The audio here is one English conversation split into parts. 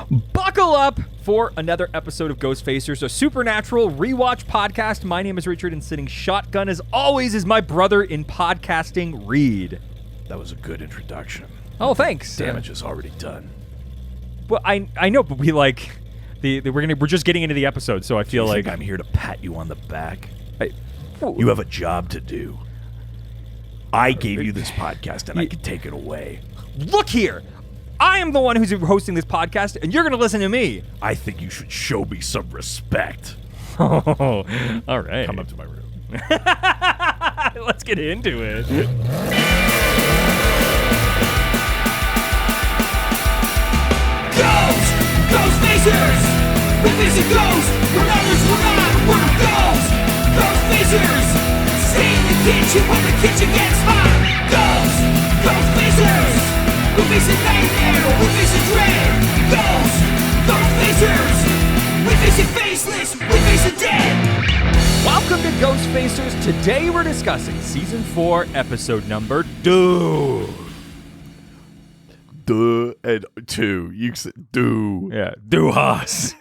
Buckle up for another episode of Ghost Facers, a supernatural rewatch podcast. My name is Richard, and sitting shotgun, as always, is my brother in podcasting, Reed. That was a good introduction. Oh, thanks. Damage is already done. Well, I know, but we like we're just getting into the episode, so I feel like I'm here to pat you on the back. You have a job to do. I gave you this podcast, and I can take it away. Look here. I am the one who's hosting this podcast, and you're going to listen to me. I think you should show me some respect. Oh, all right. Come up to my room. Let's get into it. Ghost Facers! We're facing ghosts! We're others, we're not! We're ghosts! Ghost Facers! Stay in the kitchen when the kitchen gets hot! Ghost Facers! We're facing nightmare! We're facing dread! Ghost Facers! We're facing faceless! We're facing dead! Welcome to Ghost Facers. Today we're discussing Season 4, Episode number 2. Duh and 2. You said do. Yeah, Du hast.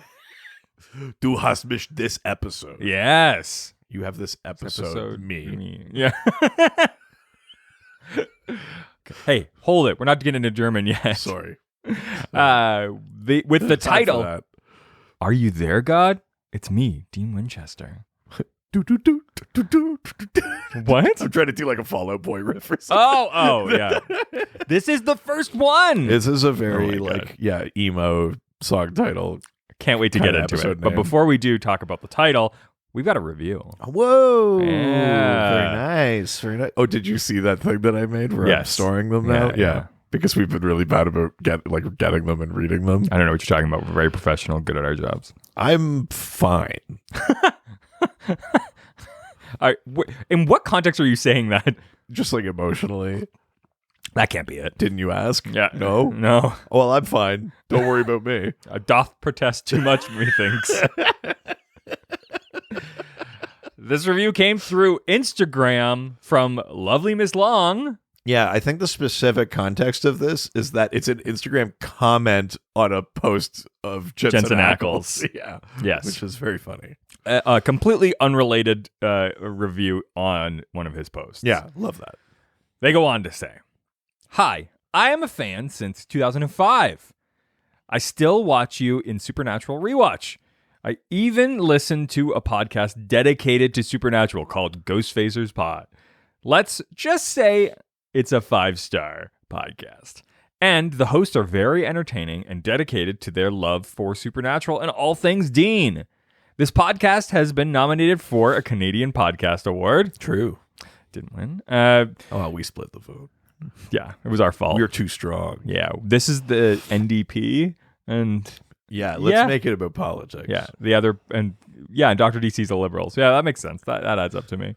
Du hast mich this episode. Yes. You have this episode me. Yeah. Hey, hold it. We're not getting into German yet. Sorry. With the title, Are You There, God? It's me, Dean Winchester. What? I'm trying to do like a Fall Out Boy riff or something. Oh, yeah. This is the first one. This is a very emo song title. Can't wait to get into it. But before we do talk about the title, we've got a review. Whoa. Yeah. Very nice. Very nice. Oh, did you see that thing that I made where I'm storing them now? Yeah. Because we've been really bad about getting them and reading them. I don't know what you're talking about. We're very professional, good at our jobs. I'm fine. All right, in what context are you saying that? Just like emotionally. That can't be it. Didn't you ask? Yeah. No? No. Well, I'm fine. Don't worry about me. Doth protest too much, methinks. This review came through Instagram from Lovely Miss Long. Yeah, I think the specific context of this is that it's an Instagram comment on a post of Jensen Ackles. Yeah. Yes. Which is very funny. A completely unrelated review on one of his posts. Yeah, love that. They go on to say, "Hi, I am a fan since 2005. I still watch you in Supernatural Rewatch. I even listen to a podcast dedicated to Supernatural called Ghost Facers Pod. Let's just say it's a 5-star podcast. And the hosts are very entertaining and dedicated to their love for Supernatural and all things Dean. This podcast has been nominated for a Canadian Podcast Award." True. Didn't win. We split the vote. Yeah, it was our fault. We were too strong. Yeah, this is the NDP, and let's make it about politics. Yeah, the other, and Dr. DC's the Liberals. Yeah, that makes sense. That adds up to me.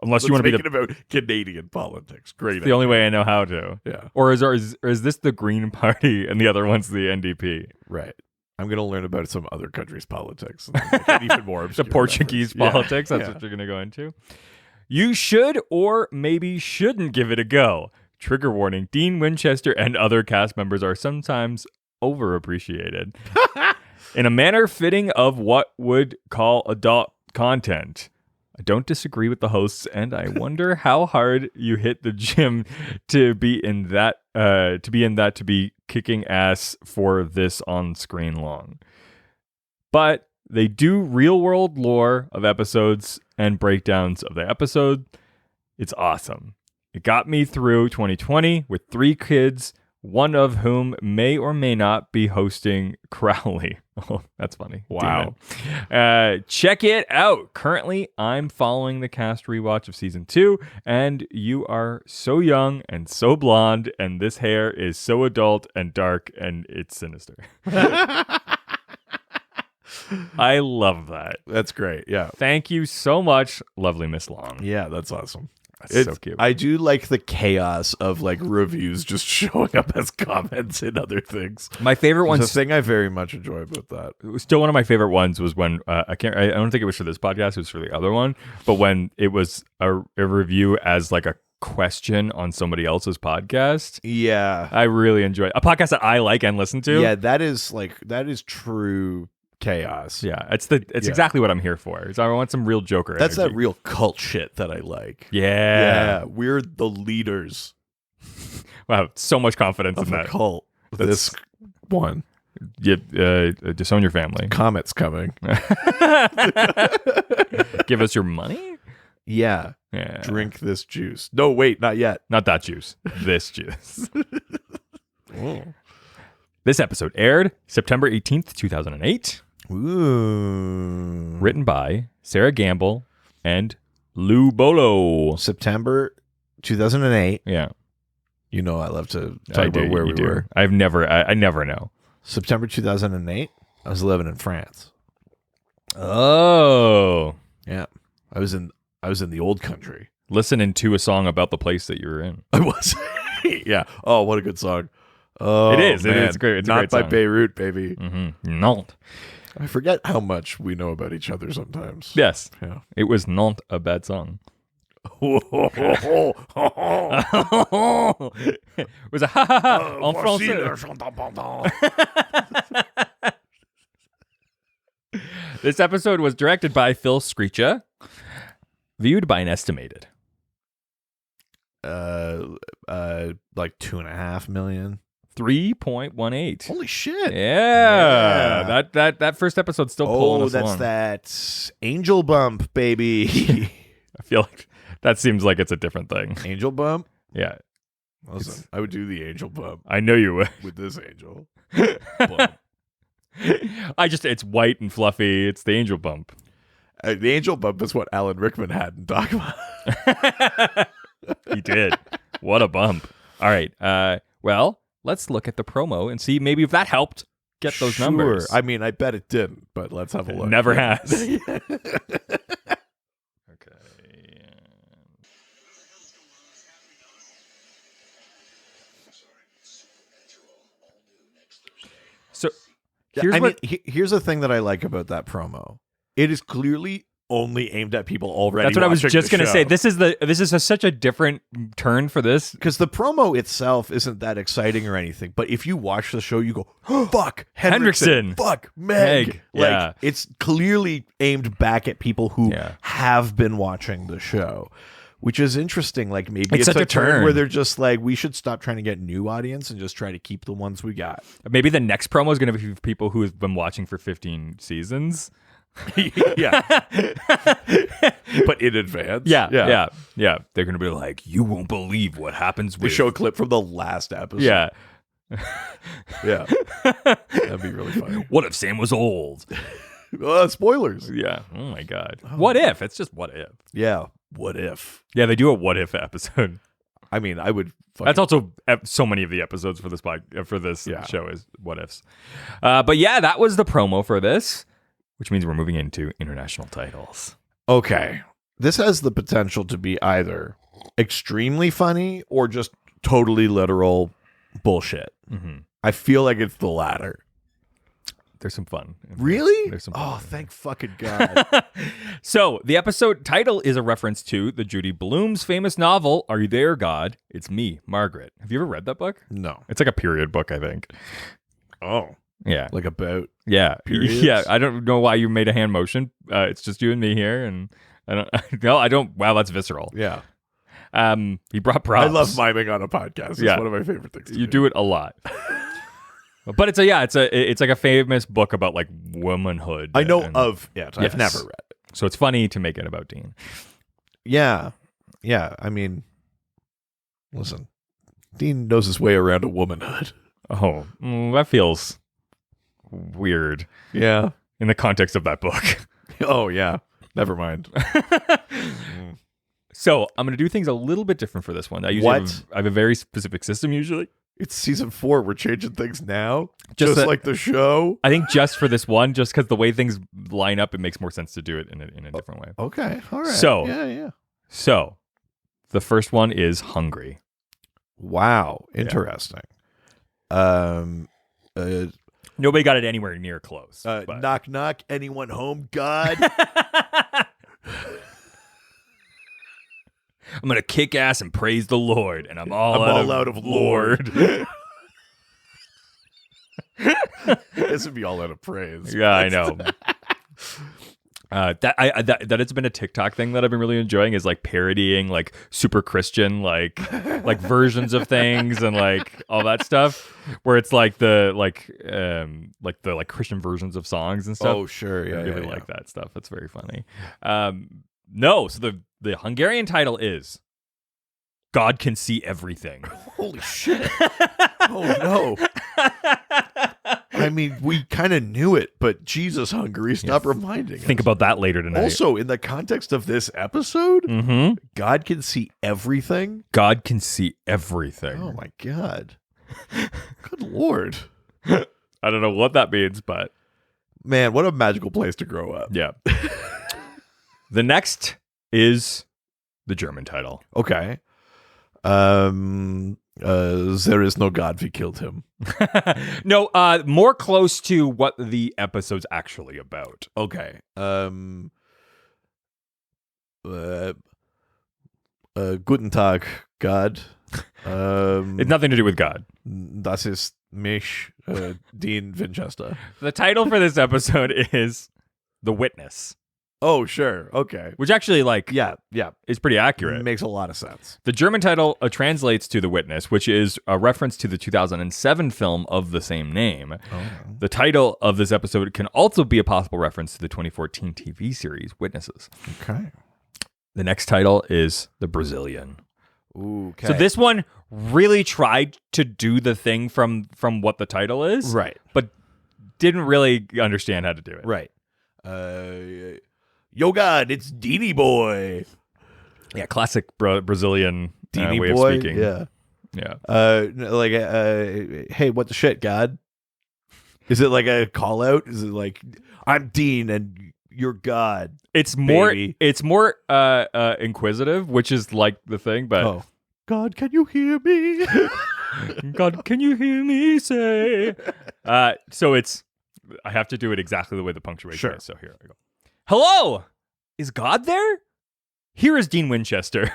Unless you want to be about Canadian politics. Great. The only way I know how to. Yeah. Or is this the Green Party and the other one's the NDP? Right. I'm going to learn about some other country's politics. And make it even more obscure. The Portuguese politics. That's what you're going to go into. You should or maybe shouldn't give it a go. Trigger warning: Dean Winchester and other cast members are sometimes overappreciated in a manner fitting of what would call adult content. I don't disagree with the hosts, and I wonder how hard you hit the gym to be in that. To be kicking ass for this on screen long. But they do real world lore of episodes and breakdowns of the episode. It's awesome. It got me through 2020 with 3 kids, one of whom may or may not be hosting Crowley. Oh, that's funny. Wow. Check it out. Currently, I'm following the cast rewatch of season 2, and you are so young and so blonde, and this hair is so adult and dark, and it's sinister. I love that. That's great. Yeah. Thank you so much, Lovely Miss Long. Yeah, that's awesome. That's so cute. I do like the chaos of like reviews just showing up as comments in other things. My favorite one, the thing I very much enjoy about that. Still, one of my favorite ones was when I don't think it was for this podcast. It was for the other one, but when it was a review as like a question on somebody else's podcast. Yeah. I really enjoy a podcast that I like and listen to. Yeah, that is true chaos. Yeah, it's exactly what I'm here for. So I want some real Joker That's energy. that real cult shit that I like. Yeah. We're the leaders Wow, so much confidence of in a that. cult. This one. Disown your family. Comet's coming. Give us your money? Yeah. Yeah. Drink this juice. No, wait, not yet. Not that juice. This juice. This episode aired September 18th, 2008. Ooh. Written by Sarah Gamble and Lou Bolo. September 2008. Yeah. You know I love to talk about where we were. I never know. September 2008, I was living in France. Oh. Yeah. I was in the old country. Listening to a song about the place that you were in. I was. Yeah. Oh, what a good song. Oh, It is. man. It's great. It's a Not great by song. Beirut, baby. Mm-hmm. Nantes. I forget how much we know about each other sometimes. Yes. Yeah. It was not a bad song. It was a ha ha ha en français. This episode was directed by Phil Screecha, viewed by an estimated like 2.5 million. 3.18. Holy shit! Yeah. That first episode's still pulling us along. That angel bump, baby. I feel like that seems like it's a different thing. Angel bump. Yeah, Listen, I would do the angel bump I know you would. with this angel. Bump. It's white and fluffy. It's the angel bump. The angel bump is what Alan Rickman had in Dogma. He did. What a bump. All right. Well, let's look at the promo and see maybe if that helped get those numbers. I mean, I bet it didn't, but let's have a It look. never has. Okay. So here's the thing that I like about that promo. It is clearly only aimed at people already. that's what I was watching just the going to show. say. This is such a different turn for this. Because the promo itself isn't that exciting or anything, but if you watch the show, you go, oh, "Fuck Henricksen, Henricksen. fuck Meg." Yeah. Like it's clearly aimed back at people who Yeah. have been watching the show, which is interesting. Like maybe It's it's such a a turn turn. where they're just like, we should stop trying to get new audience and just try to keep the ones we got. Maybe the next promo is going to be for people who have been watching for 15 seasons. Yeah, but in advance. Yeah. They're going to be like, you won't believe what happens We with... show a clip from the last episode. Yeah. Yeah. That'd be really funny. What if Sam was old? Spoilers. Yeah. Oh my God. What if? It's just what if. Yeah. What if? Yeah, they do a what if episode. I mean, I would. That's also so many of the episodes for this Yeah. show is what ifs. But yeah, that was the promo for this, which means we're moving into international titles. Okay. This has the potential to be either extremely funny or just totally literal bullshit. Mm-hmm. I feel like it's the latter. There's some fun. Really? There's some Oh, fun. thank fucking God. So the episode title is a reference to the Judy Blume's famous novel, Are You There, God? It's Me, Margaret. Have you ever read that book? No. It's like a period book, I think. Oh. Yeah. Like about. Yeah. Periods? Yeah. I don't know why you made a hand motion. It's just you and me here. And I don't. Wow, that's visceral. Yeah. He brought props. I love miming on a podcast. It's Yeah. one of my favorite things to You do it a lot. But it's like a famous book about like womanhood. I know and- of it. I've Yes. never read it. So it's funny to make it about Dean. Yeah. Yeah. I mean, listen, Dean knows his way around a womanhood. Oh, that feels weird Yeah. in the context of that book. Oh, yeah. Never mind. So I'm going to do things a little bit different for this one. I have a very specific system usually. It's season 4. We're changing things now. Just Just like the show. I think just for this one, just because the way things line up, it makes more sense to do it in a different way. Okay. All right. So- yeah. So the first one is hungry. Wow. Interesting. Nobody got it anywhere near close. but- Knock, knock. Anyone home? God. I'm gonna kick ass and praise the Lord, and I'm all out of Lord. This would be all out of praise. Yeah, I know. That it's been a TikTok thing that I've been really enjoying is like parodying like super Christian like versions of things and like all that stuff where it's like the Christian versions of songs and stuff. Oh sure, yeah, I really like that stuff. That's very funny. No, so the Hungarian title is God Can See Everything. Holy shit! Oh no. I mean, we kind of knew it, but Jesus, Hungary, stop reminding us. Think about that later tonight. Also, in the context of this episode, God can see everything. God can see everything. Oh my God. Good Lord. I don't know what that means, but man, what a magical place to grow up. Yeah. The next is the German title. Okay. There is no God, we killed him. No, more close to what the episode's actually about. Okay. Guten Tag, God. It's nothing to do with God. Das ist mich, Dean Winchester. The title for this episode is The Witness. Oh, sure. Okay. Which actually, like, yeah, is pretty accurate. Makes a lot of sense. The German title translates to The Witness, which is a reference to the 2007 film of the same name. Oh. The title of this episode can also be a possible reference to the 2014 TV series Witnesses. Okay. The next title is The Brazilian. Ooh, okay. So this one really tried to do the thing from what the title is. Right. But didn't really understand how to do it. Right. Yo, God, it's Deanie Boy. Yeah, classic Brazilian Deanie way Boy? of speaking. Yeah. Yeah. Hey, what the shit, God? Is it like a call out? Is it like, I'm Dean and you're God? It's more baby. It's more inquisitive, which is like the thing, but God, can you hear me? God, can you hear me say? So it's I have to do it exactly the way the punctuation is. So here I go. Hello! Is God there? Here is Dean Winchester.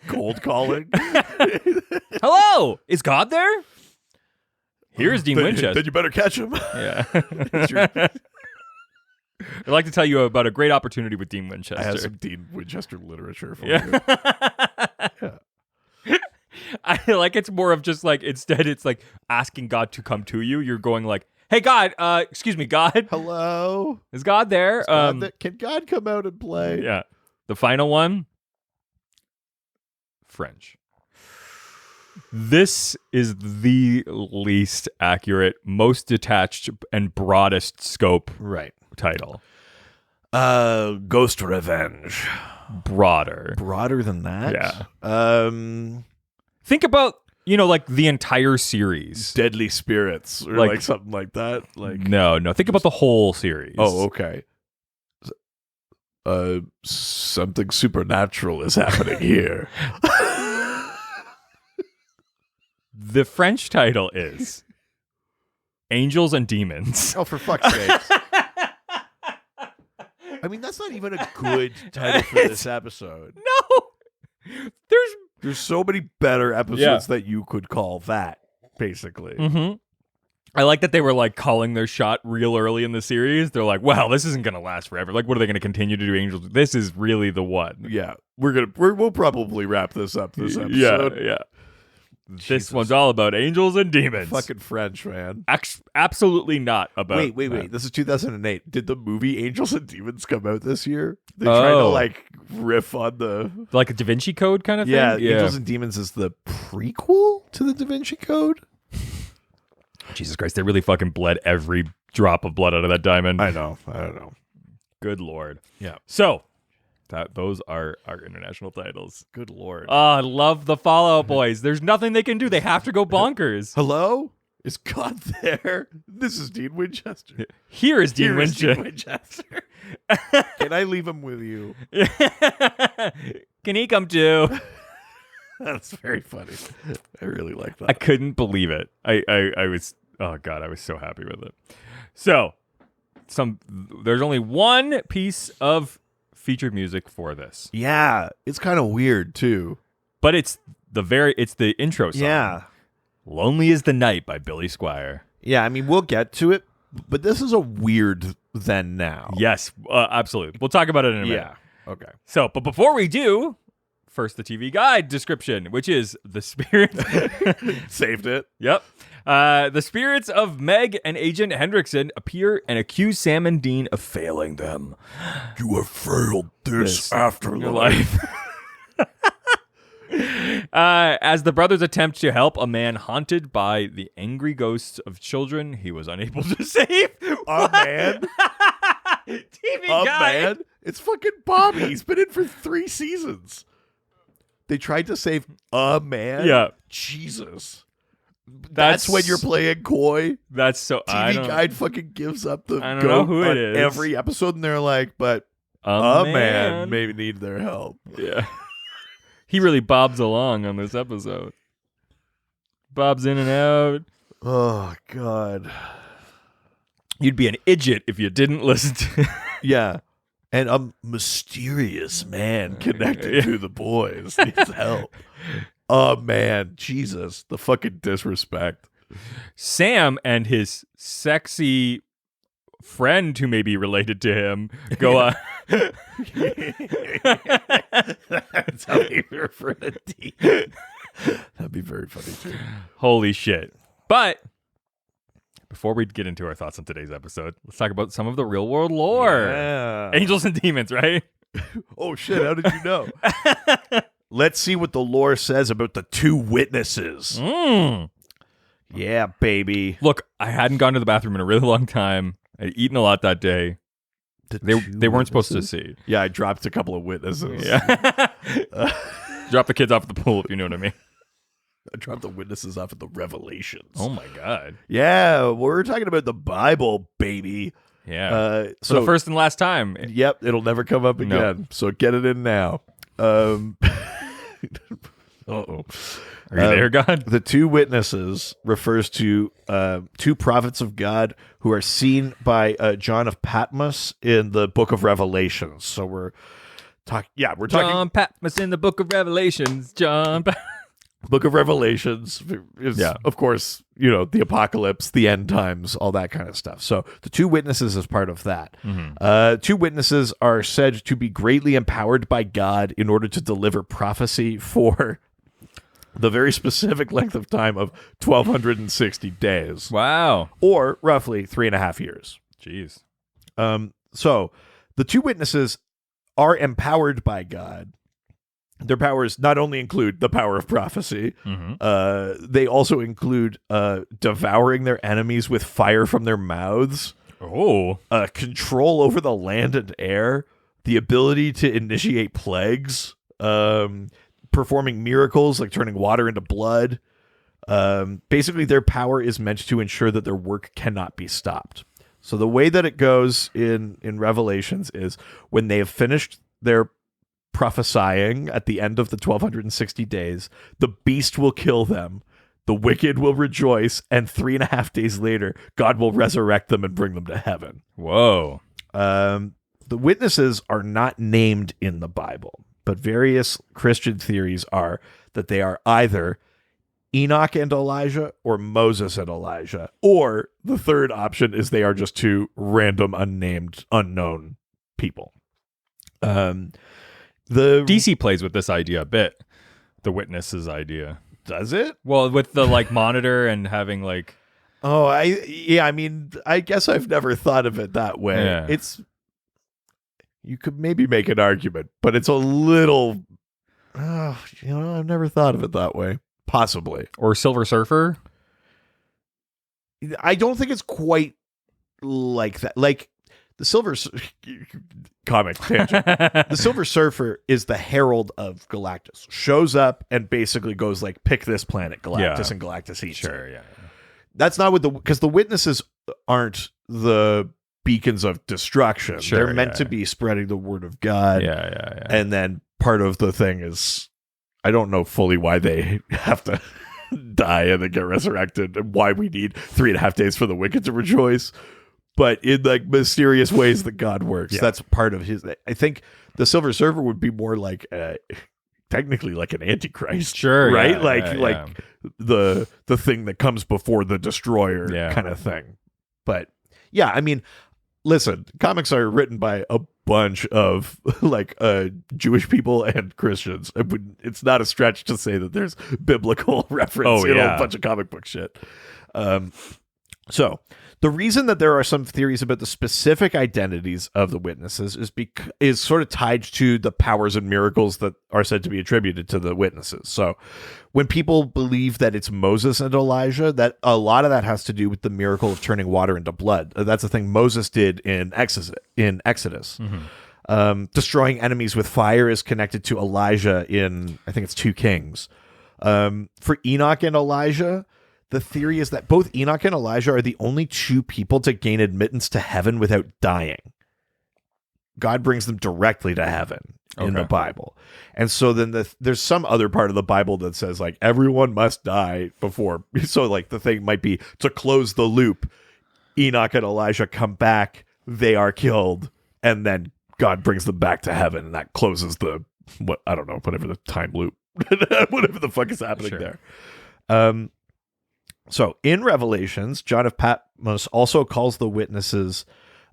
Cold calling. Hello! Is God there? Here's Dean Winchester. Then you better catch him. Yeah. I'd like to tell you about a great opportunity with Dean Winchester. I have some Dean Winchester literature for you. Yeah. I like it's more of just like instead it's like asking God to come to you. You're going like, hey God, excuse me, God. Hello? Is God there? Can God come out and play? Yeah. The final one, French. This is the least accurate, most detached, and broadest scope title. Ghost Revenge. Broader than that? Yeah. Think about, like the entire series. Deadly Spirits or like something like that. Like No. Think about the whole series. Oh, okay. Something supernatural is happening here. The French title is Angels and Demons. Oh, for fuck's sake. I mean, that's not even a good title for this episode. No. There's so many better episodes that you could call that, basically. Mm-hmm. I like that they were like calling their shot real early in the series. They're like, "Wow, this isn't going to last forever. Like, what are they going to continue to do? Angels? This is really the one." Yeah, we'll probably wrap this up this episode. Yeah. This one's all about angels and demons. Fucking French, man. Absolutely not about. Wait. This is 2008. Did the movie Angels and Demons come out this year? They try to like riff on the like a Da Vinci Code kind of thing. Yeah, Angels and Demons is the prequel to the Da Vinci Code. Jesus Christ, they really fucking bled every drop of blood out of that diamond. I know. I don't know. Good Lord. Yeah. So those are our international titles. Good Lord. I love the Fallout Boys. There's nothing they can do. They have to go bonkers. Hello? Is God there? This is Dean Winchester. Here is Dean Winchester. Can I leave him with you? Can he come too? That's very funny. I really like that. I couldn't believe it. I was, oh God, I was so happy with it. So, there's only one piece of featured music for this. Yeah, it's kind of weird too. But it's the intro song. Yeah. Lonely is the Night by Billy Squier. Yeah, I mean, we'll get to it, but this is a weird then now. Yes, absolutely. We'll talk about it in a minute. Yeah. Okay. So, but before we do, first the TV guide description, which is the spirits. Saved it. Yep. The spirits of Meg and Agent Henricksen appear and accuse Sam and Dean of failing them. You have failed this Your afterlife. life. As the brothers attempt to help a man haunted by the angry ghosts of children he was unable to save. A man? TV A guide. man? It's fucking Bobby. He's been in for 3 seasons. They tried to save a man? Yeah. Jesus. That's That's when you're playing coy. That's so. TV Guide fucking gives up the I don't goat know who it on is. every episode, and they're like, but a man maybe need their help. Yeah. He really bobs along on this episode. Bobs in and out. Oh, God. You'd be an idiot if you didn't listen to. Yeah. And a mysterious man connected to the boys needs help. Oh, man. Jesus. The fucking disrespect. Sam and his sexy friend who may be related to him go on. That's how you refer to Dean. That'd be very funny, too. Holy shit. But before we get into our thoughts on today's episode, let's talk about some of the real world lore. Yeah. Angels and demons, right? Oh, shit. How did you know? Let's see what the lore says about the 2 witnesses. Yeah, baby. Look, I hadn't gone to the bathroom in a really long time. I'd eaten a lot that day. They weren't supposed to see. Yeah, I dropped a couple of witnesses. Yeah. Drop the kids off at the pool, if you know what I mean. I dropped the witnesses off at the Revelations. Oh my God. Yeah, we're talking about the Bible, baby. Yeah. So For the first and last time. Yep, it'll never come up No. again. So get it in now. Uh-oh. Are you there, God? The 2 witnesses refers to 2 prophets of God who are seen by John of Patmos in the book of Revelations. So we're talking. John Patmos in the book of Revelations. Book of Revelations is, of course, the apocalypse, the end times, all that kind of stuff. So the 2 witnesses is part of that. 2 witnesses are said to be greatly empowered by God in order to deliver prophecy for the very specific length of time of 1,260 days. Wow. Or roughly 3.5 years. Jeez. So the 2 witnesses are empowered by God. Their powers not only include the power of prophecy, they also include devouring their enemies with fire from their mouths, control over the land and air, the ability to initiate plagues, performing miracles like turning water into blood. Basically, their power is meant to ensure that their work cannot be stopped. So the way that it goes in Revelations is when they have finished their prophesying at the end of the 1,260 days, the beast will kill them, the wicked will rejoice, and 3.5 days later, God will resurrect them and bring them to heaven. Whoa. The witnesses are not named in the Bible, but various Christian theories are that they are either Enoch and Elijah or Moses and Elijah, or the third option is they are just 2 random, unnamed, unknown people. The DC plays with this idea a bit. The witnesses idea. Does it? Well, with the monitor and having Oh, I mean, I guess I've never thought of it that way. Yeah. You could maybe make an argument, but it's a little, I've never thought of it that way. Possibly. or Silver Surfer. I don't think it's quite like that. Like the comic tangent. The Silver Surfer is the herald of Galactus. Shows up and basically goes pick this planet, Galactus, and Galactus eats it. Sure, yeah. That's not what because the witnesses aren't the beacons of destruction. Sure, They're meant to be spreading the word of God. Yeah. And then part of the thing is, I don't know fully why they have to die and then get resurrected and why we need 3.5 days for the wicked to rejoice. but in like mysterious ways that God works. Yeah. That's part of his. I think the Silver Surfer would be more like technically like an antichrist, Sure, right? yeah, like yeah. the thing that comes before the destroyer kind of thing. But yeah, I mean, listen, comics are written by a bunch of like Jewish people and Christians. It's not a stretch to say that there's biblical reference in a bunch of comic book shit. So the reason that there are some theories about the specific identities of the witnesses is sort of tied to the powers and miracles that are said to be attributed to the witnesses. So when people believe that it's Moses and Elijah, that a lot of that has to do with the miracle of turning water into blood. That's the thing Moses did in Exodus. Destroying enemies with fire is connected to Elijah in, I think it's 2 Kings. For Enoch and Elijah, the theory is that both Enoch and Elijah are the only 2 people to gain admittance to heaven without dying. God brings them directly to heaven in the Bible. And so then there's some other part of the Bible that says like everyone must die before. So like the thing might be to close the loop. Enoch and Elijah come back, they are killed, and then God brings them back to heaven, and that closes whatever the time loop, whatever the fuck is happening there. So in Revelations, John of Patmos also calls the witnesses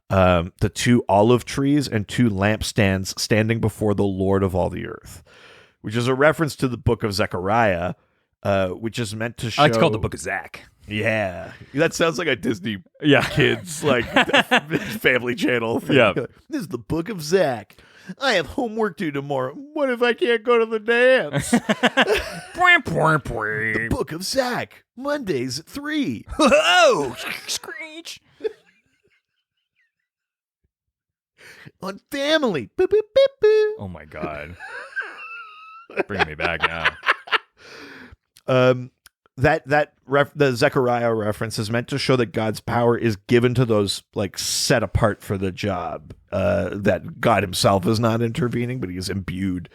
the 2 olive trees and 2 lampstands standing before the Lord of all the earth, which is a reference to the book of Zechariah, which is meant to show... I like to call it the book of Zach. Yeah. That sounds like a Disney kids, like, family channel thing. Yeah. This is the book of Zach. I have homework due tomorrow. What if I can't go to the dance? The book of Zach. Mondays at 3. Oh, screech. On Family. Boop, boop, boop, boop. Oh my God. Bringing me back now. The Zechariah reference is meant to show that God's power is given to those like set apart for the job. That God himself is not intervening, but he has imbued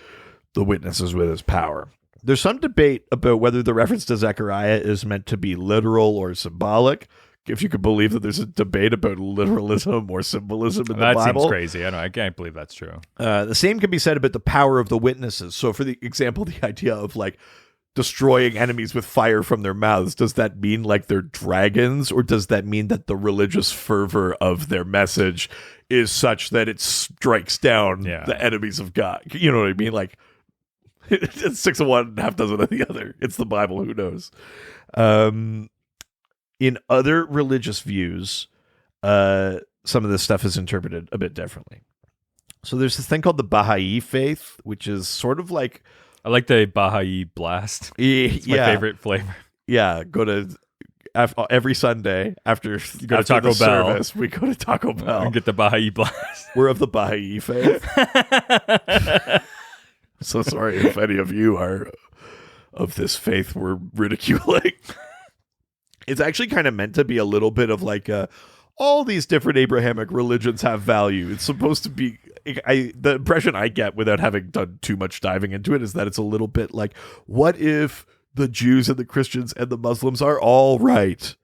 the witnesses with his power. There's some debate about whether the reference to Zechariah is meant to be literal or symbolic. If you could believe that there's a debate about literalism or symbolism in the Bible. That seems crazy. I can't believe that's true. The same can be said about the power of the witnesses. So for the example, the idea of like destroying enemies with fire from their mouths, does that mean like they're dragons, or does that mean that the religious fervor of their message is such that it strikes down the enemies of God? You know what I mean? Like, it's 6 of one, half dozen of the other. It's the Bible. Who knows? In other religious views, some of this stuff is interpreted a bit differently. So there's this thing called the Baha'i Faith, which is sort of like... I like the Baha'i Blast. It's my favorite flavor. Yeah, go to... every Sunday after Taco Bell service, we go to Taco Bell and get the Baha'i Blast. We're of the Baha'i Faith. So sorry if any of you are of this faith we're ridiculing. It's actually kind of meant to be a little bit of like all these different Abrahamic religions have value. It's supposed to be... the impression I get without having done too much diving into it is that it's a little bit like, what if the Jews and the Christians and the Muslims are all right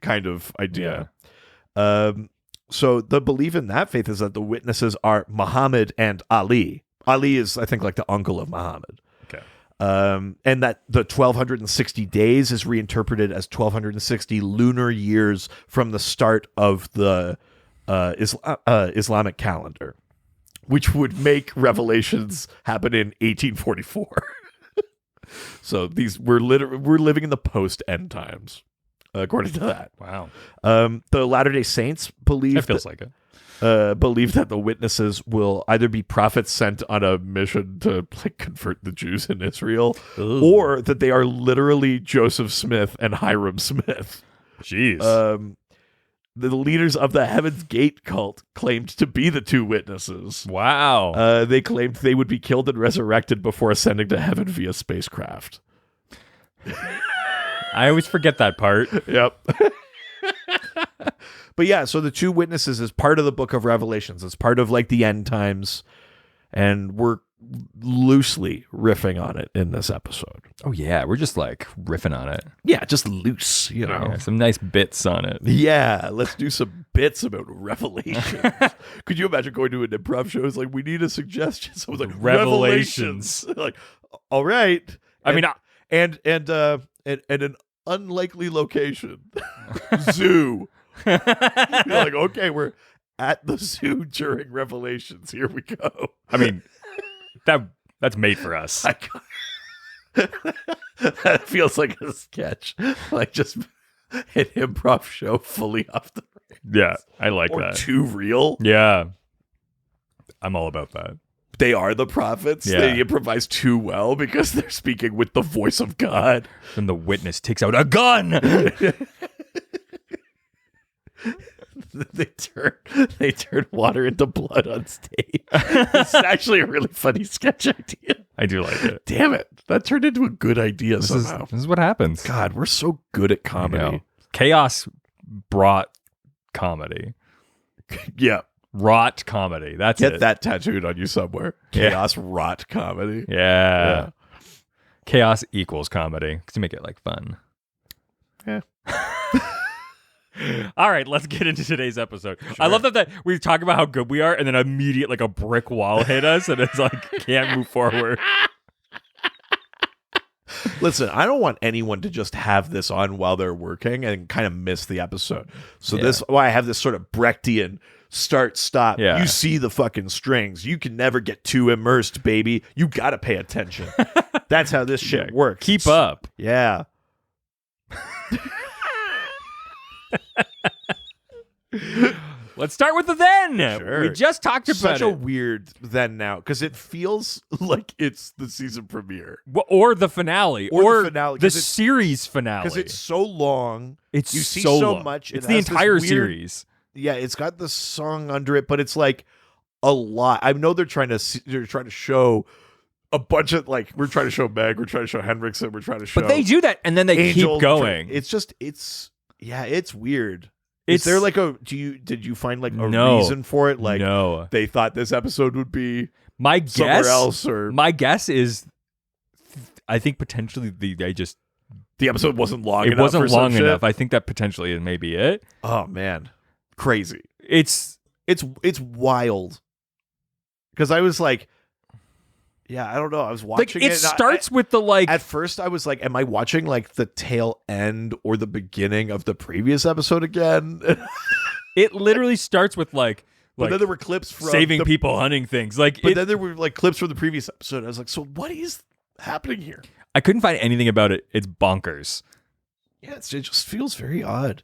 kind of idea. So the belief in that faith is that the witnesses are Muhammad and Ali. Ali is, I think, like the uncle of Muhammad. Okay. And that the 1260 days is reinterpreted as 1260 lunar years from the start of the Islamic calendar, which would make Revelations happen in 1844. So we're living in the post-end times, according to that. Wow. The Latter-day Saints believe... It feels like it. Believe that the witnesses will either be prophets sent on a mission to like convert the Jews in Israel, or that they are literally Joseph Smith and Hiram Smith. Jeez. The leaders of the Heaven's Gate cult claimed to be the 2 witnesses. Wow. They claimed they would be killed and resurrected before ascending to heaven via spacecraft. I always forget that part. Yep. But yeah, so the 2 witnesses is part of the book of Revelations. It's part of like the end times, and we're loosely riffing on it in this episode. Oh yeah, we're just like riffing on it. Yeah, just loose, you know. Yeah, some nice bits on it. Yeah, let's do some bits about revelations. Could you imagine going to an improv show? It's like, we need a suggestion. So it's like revelations. Like, all right. I mean, and an unlikely location, zoo. You're like, okay, we're at the zoo during Revelations. Here we go. I mean, that's made for us. That feels like a sketch, like just an improv show fully off the rails. Yeah, I like Or that. too real. Yeah, I'm all about that. They are the prophets. Yeah. They improvise too well because they're speaking with the voice of God. Then the witness takes out a gun. They turn water into blood on stage. It's actually a really funny sketch idea. I do like it. Damn it. That turned into a good idea This somehow. is what happens. God, we're so good at I know. comedy. Chaos brought comedy. Yeah. Wrought comedy. That's Get it. that tattooed on you somewhere. Yeah. Chaos rot comedy. Yeah. Chaos equals comedy. To make it like fun. Yeah. All right, let's get into today's episode. I love that we talk about how good we are, and then immediate like a brick wall hit us, and it's like can't move forward. Listen, I don't want anyone to just have this on while they're working and kind of miss the episode. So Yeah. this why I have this sort of Brechtian start stop. Yeah. You see the fucking strings. You can never get too immersed, baby. You got to pay attention. That's how this shit works. Keep up. Yeah. Let's start with the then. Sure. We just talked about Such a it. weird then now because it feels like it's the season premiere Or the finale. Or the finale, the 'cause it's- series finale. because it's so long. It's you see so so long. much. It It's the has this entire weird- series. Yeah, it's got the song under it, but it's like a lot. I know they're trying to show a bunch of like we're trying to show Meg, we're trying to show Henricksen, we're trying to show. But they do that, and then they Angel. keep going. It's weird. It's Is there like did you find like a No. reason for it? Like no. they thought this episode would be My somewhere guess. else, or My guess is, I think potentially they just the episode wasn't long it enough. wasn't for some long shit? enough. I think that potentially is maybe it. Oh man, crazy. It's It's wild. Because I was like, yeah, I don't know. I was watching like it it. and starts with the like. At first, I was like, am I watching like the tail end or the beginning of the previous episode again? It literally starts with like But then there were clips from saving the, people, hunting things. Like But then there were like clips from the previous episode. I was like, so what is happening here? I couldn't find anything about it. It's bonkers. Yeah, it just feels very odd.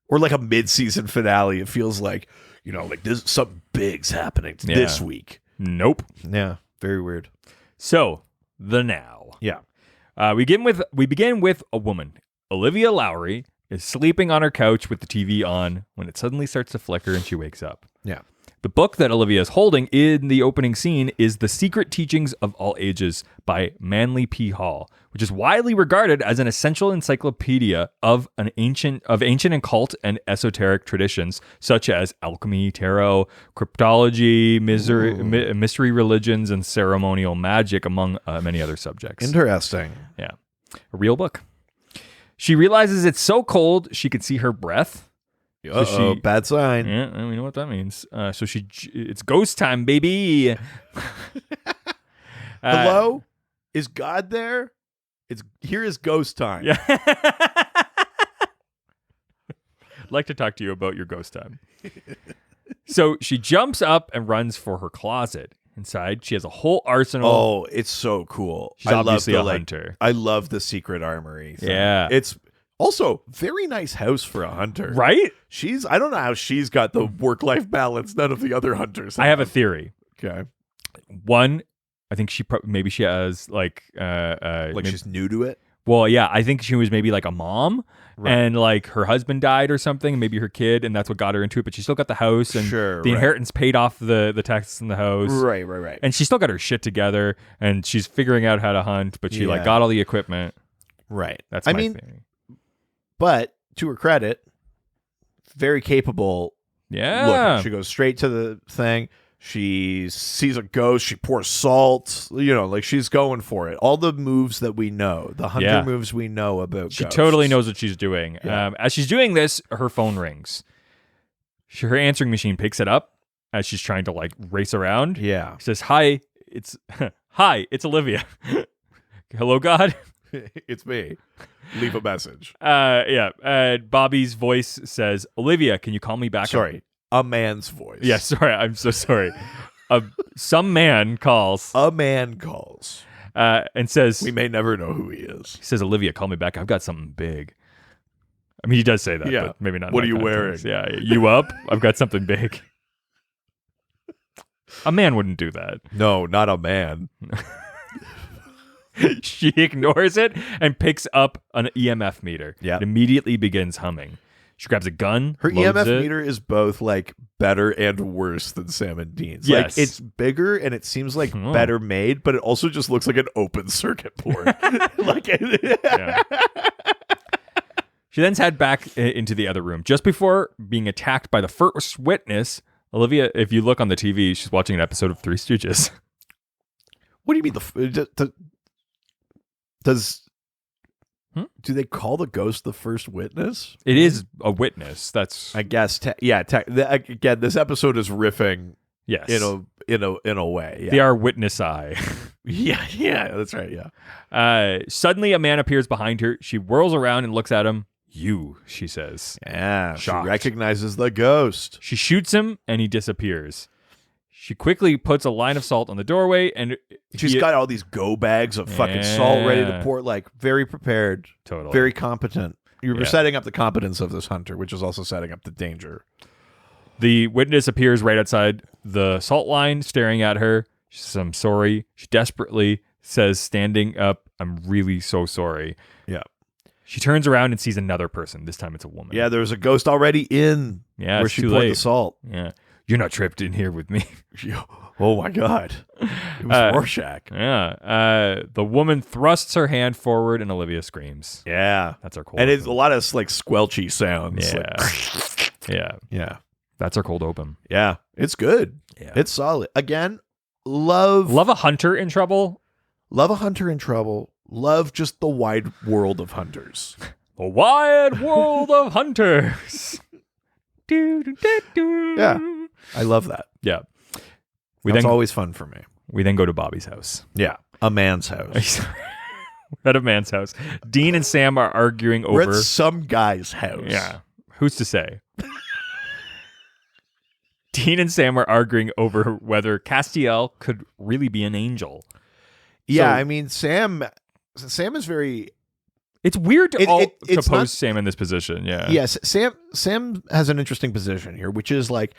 Or like a mid-season finale. It feels like, like there's something big's happening this week. Nope. Yeah, very weird. So the now. Yeah. We begin with a woman. Olivia Lowry is sleeping on her couch with the TV on when it suddenly starts to flicker and she wakes up. Yeah. The book that Olivia is holding in the opening scene is The Secret Teachings of All Ages by Manly P. Hall, which is widely regarded as an essential encyclopedia of ancient and cult and esoteric traditions such as alchemy, tarot, cryptology, mystery religions, and ceremonial magic, among many other subjects. Interesting. Yeah. A real book. She realizes it's so cold she could see her breath. Uh-oh, bad sign. Yeah, and we know what that means. So it's ghost time, baby. Hello? Is God there? Here is ghost time. Yeah. I'd like to talk to you about your ghost time. So she jumps up and runs for her closet. Inside, she has a whole arsenal. Oh, it's so cool. She's obviously love a the, hunter. I love the secret armory thing. Yeah. It's also very nice house for a hunter. Right? I don't know how she's got the work-life balance none of the other hunters I have a theory. Okay. One, I think maybe she has like she's new to it. Well, yeah, I think she was maybe like a mom, Right. and like her husband died or something, maybe her kid, and that's what got her into it. But she still got the house, and Sure, the right. inheritance paid off the taxes in the house. Right. And she still got her shit together, and she's figuring out how to hunt, but she like Yeah. got all the equipment. Right. That's my theory. But to her credit, very capable. Yeah. Look, she goes straight to the thing. She sees a ghost. She pours salt. Like she's going for it. All the moves that we know, the hunter Yeah. moves we know about. She ghosts. totally knows what she's doing. Yeah. As she's doing this, her phone rings. Her answering machine picks it up as she's trying to like race around. Yeah. She says, "Hi, it's Olivia." Hello, God. It's me. Leave a message. Bobby's voice says, "Olivia, can you call me back?" Sorry, a man's voice. Yeah, sorry. I'm so sorry. Some man calls. A man calls. And says, we may never know who he is. He says, "Olivia, call me back. I've got something big." I mean, he does say that, but maybe not. What in are that you context. wearing? Yeah, you up? I've got something big. A man wouldn't do that. No, not a man. She ignores it and picks up an EMF meter. Yeah. It immediately begins humming. She grabs a gun. Her loads EMF it. meter is both like better and worse than Sam and Dean's. Yes. Like it's bigger and it seems like better made, but it also just looks like an open circuit board. Yeah. She then heads back into the other room. Just before being attacked by the first witness, Olivia, if you look on the TV, she's watching an episode of Three Stooges. What do you mean do they call the ghost the first witness? It is a witness. That's, I guess. Again, this episode is riffing. yes, in a way. Yeah. they are witness eye. yeah, that's right. Yeah. Suddenly, a man appears behind her. She whirls around and looks at him. "You," she says. Yeah. Shocked. She recognizes the ghost. She shoots him, and he disappears. She quickly puts a line of salt on the doorway, and She's got all these go bags of fucking salt ready to pour, like very prepared, totally very competent. You're Yeah. setting up the competence of this hunter, which is also setting up the danger. The witness appears right outside the salt line, staring at her. She says, "I'm sorry." She desperately says, standing up, "I'm really so sorry." Yeah. She turns around and sees another person. This time it's a woman. Yeah, there's a ghost already in Yeah, where it's she too poured late. the salt. Yeah. "You're not tripped in here with me." Oh my God. It was Rorschach. Yeah. The woman thrusts her hand forward and Olivia screams. Yeah. That's our cold And it's a open. lot of like squelchy sounds. Yeah. Yeah. Yeah. That's our cold open. Yeah. It's good. Yeah. It's solid. Again, love Love a hunter in trouble. a hunter in trouble. Love just the wide world of hunters. The wide world of hunters. Yeah. I love that. Yeah. That's always fun for me. We then go to Bobby's house. Yeah. A man's house. We're at a man's house. Dean and Sam are arguing We're over. at some guy's house. Yeah. Who's to say? Dean and Sam are arguing over whether Castiel could really be an angel. Yeah, So- I mean, Sam is very... It's weird to it's pose not- Sam in this position. Yeah. Yes, Sam has an interesting position here, which is like,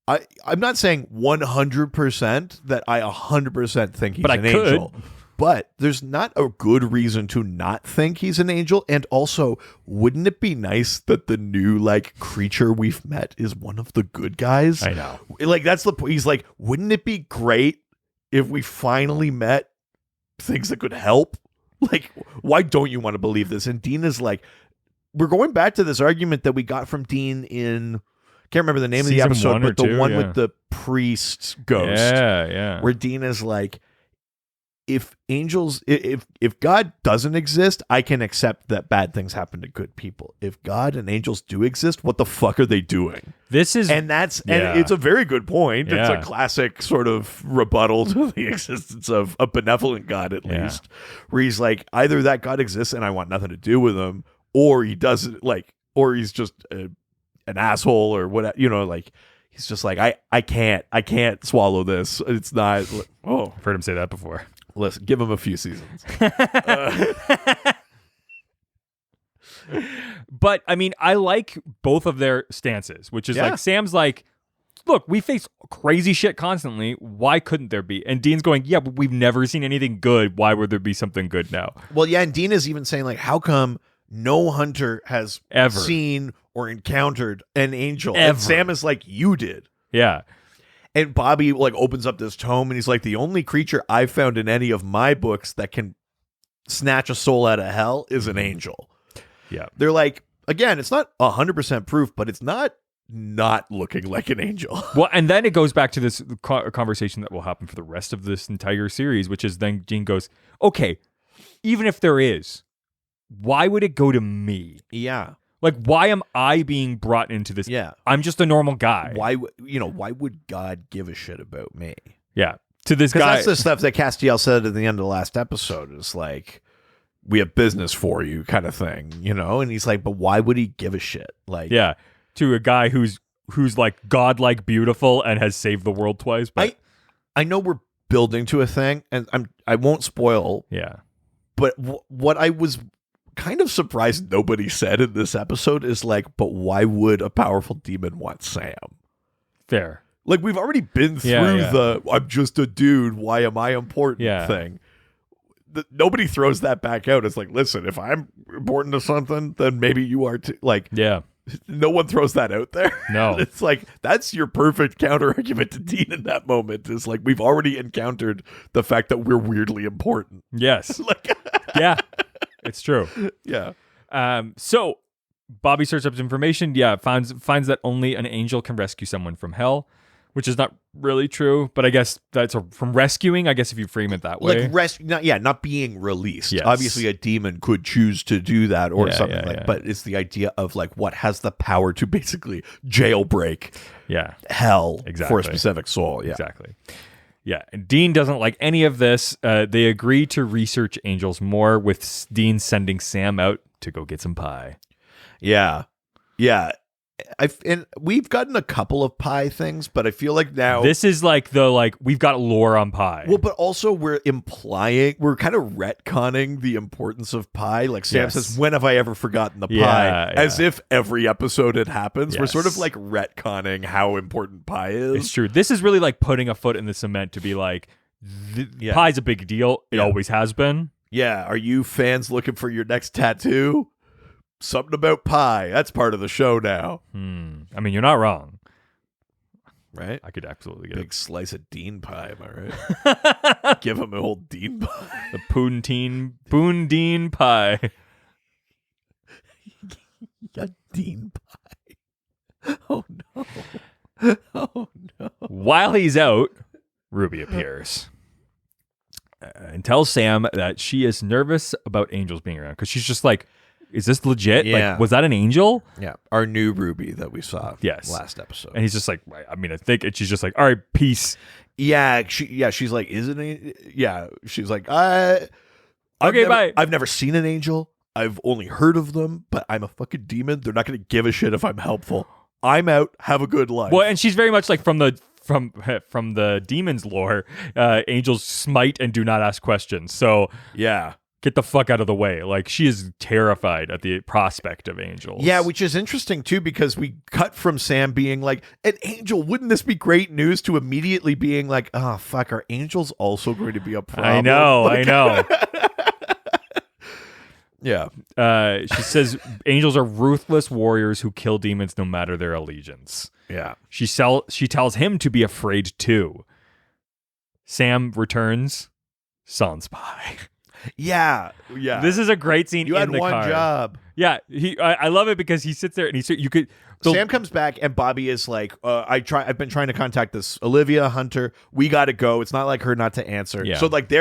I'm not saying 100% that I 100% think he's But I an could. angel. But there's not a good reason to not think he's an angel. And also, wouldn't it be nice that the new like creature we've met is one of the good guys? I know. Like that's the point. He's like, wouldn't it be great if we finally met things that could help? Like, why don't you want to believe this? And Dean is like, we're going back to this argument that we got from Dean in, can't remember the name Season of the episode, 1 or but the 2, one yeah. with the priest ghost. Yeah. Where Dean is like, if God doesn't exist, I can accept that bad things happen to good people. If God and angels do exist, what the fuck are they doing? This is And Yeah. it's a very good point. It's Yeah. a classic sort of rebuttal to the existence of a benevolent God, at Yeah. least, where he's like, either that God exists and I want nothing to do with him, or he doesn't, like, or he's just an asshole or whatever, like. He's just like, I can't swallow this. It's not. Oh, I've heard him say that before. listen, give him a few seasons. But I mean, I like both of their stances, which is Yeah. like Sam's like, look, we face crazy shit constantly. Why couldn't there be? And Dean's going, yeah, but we've never seen anything good. Why would there be something good now? Well, yeah, and Dean is even saying like, how come no hunter has Ever. seen or encountered an angel? Ever. And Sam is like, you did. Yeah. And Bobby like opens up this tome and he's like, the only creature I've found in any of my books that can snatch a soul out of hell is an angel. Yeah. They're like, again, it's not 100% proof, but it's not looking like an angel. Well, and then it goes back to this conversation that will happen for the rest of this entire series, which is then Dean goes, okay, even if there is, why would it go to me? Yeah. Like, why am I being brought into this? Yeah. I'm just a normal guy. Why would God give a shit about me? Yeah. To this Because guy. that's the stuff that Castiel said at the end of the last episode. Is like, we have business for you, kind of thing, And he's like, but why would he give a shit? Like, yeah. To a guy who's like godlike beautiful and has saved the world twice. But I know we're building to a thing, and I won't spoil. yeah. But what I was kind of surprised nobody said in this episode is like, but why would a powerful demon want Sam? Fair. Like, we've already been through the I'm just a dude, why am I important thing. Nobody throws that back out. It's like, listen, if I'm important to something, then maybe you are too. Like, yeah. No one throws that out there. No. It's like, that's your perfect counter argument to Dean in that moment. Is like, we've already encountered the fact that we're weirdly important. Yes. Like, yeah. It's true. Yeah. So Bobby searches up information. Yeah, finds that only an angel can rescue someone from hell, which is not really true. But I guess that's from rescuing. I guess if you frame it that way, like not being released. Yes. Obviously, a demon could choose to do that or something like. But it's the idea of like what has the power to basically jailbreak. Yeah. Hell Exactly. for a specific soul. Yeah. Exactly. Yeah, and Dean doesn't like any of this. They agree to research angels more, with Dean sending Sam out to go get some pie. Yeah. Yeah. And we've gotten a couple of pie things, but I feel like now This is like we've got lore on pie. well, but also we're kind of retconning the importance of pie. Like Sam Yes. says, when have I ever forgotten the pie? Yeah, As if every episode it happens. We're Yes. sort of like retconning how important pie is. It's true. This is really like putting a foot in the cement to be like, pie's a big deal. It always has been. Yeah. Are you fans looking for your next tattoo? Something about pie. That's part of the show now. I mean, you're not wrong. Right? I could absolutely get Big slice of Dean pie, am I right? Give him an old Dean pie. the Boone Dean pie. A Dean pie. Oh no. Oh no. While he's out, Ruby appears and tells Sam that she is nervous about angels being around because she's just like, is this legit? Yeah. Like, was that an angel? Yeah. Our new Ruby that we saw last episode. And he's just like, I mean, I think, and she's just like, all right, peace. Yeah, she's like, isn't it? Yeah, she's like, Okay, bye. I've never seen an angel. I've only heard of them, but I'm a fucking demon. They're not going to give a shit if I'm helpful. I'm out. Have a good life. Well, and she's very much like from the demon's lore, angels smite and do not ask questions. So yeah. Get the fuck out of the way. Like, she is terrified at the prospect of angels. Yeah, which is interesting, too, because we cut from Sam being like, an angel, wouldn't this be great news, to immediately being like, oh, fuck, are angels also going to be a problem? I know. Yeah. She says angels are ruthless warriors who kill demons no matter their allegiance. Yeah. She tells him to be afraid, too. Sam returns sans pie. Yeah. Yeah. This is a great scene. You in had the one car. job. Yeah, I love it because he sits there and Sam comes back and Bobby is like, I've been trying to contact this Olivia Hunter. We got to go. It's not like her not to answer. Yeah. So like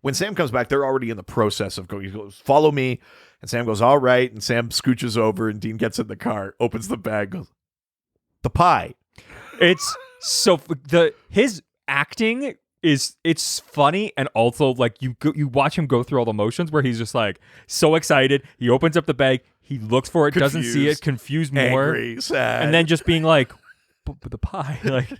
when Sam comes back, they're already in the process of going. He goes, follow me. And Sam goes, all right. And Sam scooches over and Dean gets in the car, opens the bag, goes, the pie. It's so his acting it's funny, and also like you watch him go through all the motions where he's just like so excited. He opens up the bag, he looks for it, doesn't see it, confused more, angry, sad, and then just being like, but the pie, like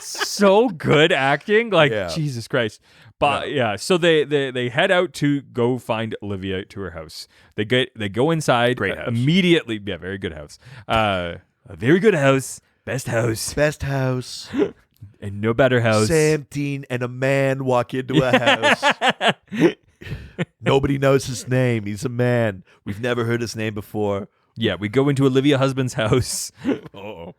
so good acting, like Jesus Christ. But so they head out to go find Olivia to her house. They go inside. Great house. Immediately. Yeah, very good house. A very good house. Best house. And no better house. Sam, Dean, and a man walk into a house. Nobody knows his name. He's a man. We've never heard his name before. Yeah, we go into Olivia husband's house. But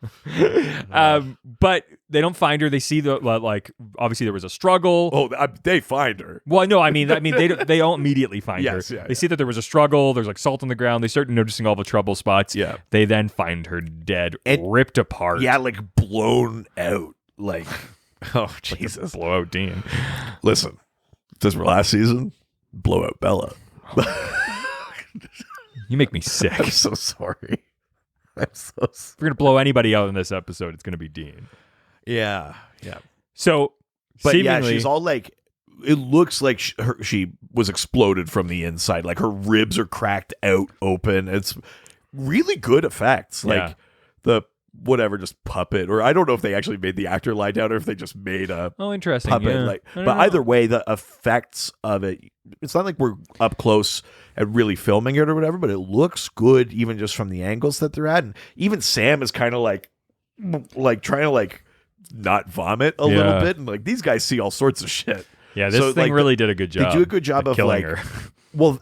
they don't find her. They see obviously there was a struggle. Oh, they find her. Well, no, I mean they don't immediately find her. Yeah, they see that there was a struggle. There's like salt on the ground. They start noticing all the trouble spots. Yeah. They then find her dead, ripped apart. Yeah, like blown out. Like, oh Jesus, blowout Dean. Listen, this was last season. Blowout Bella. You make me sick. I'm so sorry. I'm so If we're gonna blow anybody out in this episode, it's gonna be Dean. Yeah. So, But seemingly, she's all like, it looks like she was exploded from the inside. Like her ribs are cracked out open. It's really good effects. Like the whatever, just puppet, or I don't know if they actually made the actor lie down or if they just made a interesting. puppet. Yeah. Like, I don't but know. either way, the effects of it, it's not like we're up close and really filming it or whatever, but it looks good even just from the angles that they're at. And even Sam is kind of like trying to like not vomit a little bit, and like these guys see all sorts of shit. Yeah, this thing really did a good job. They do a good job of killing like, her. well,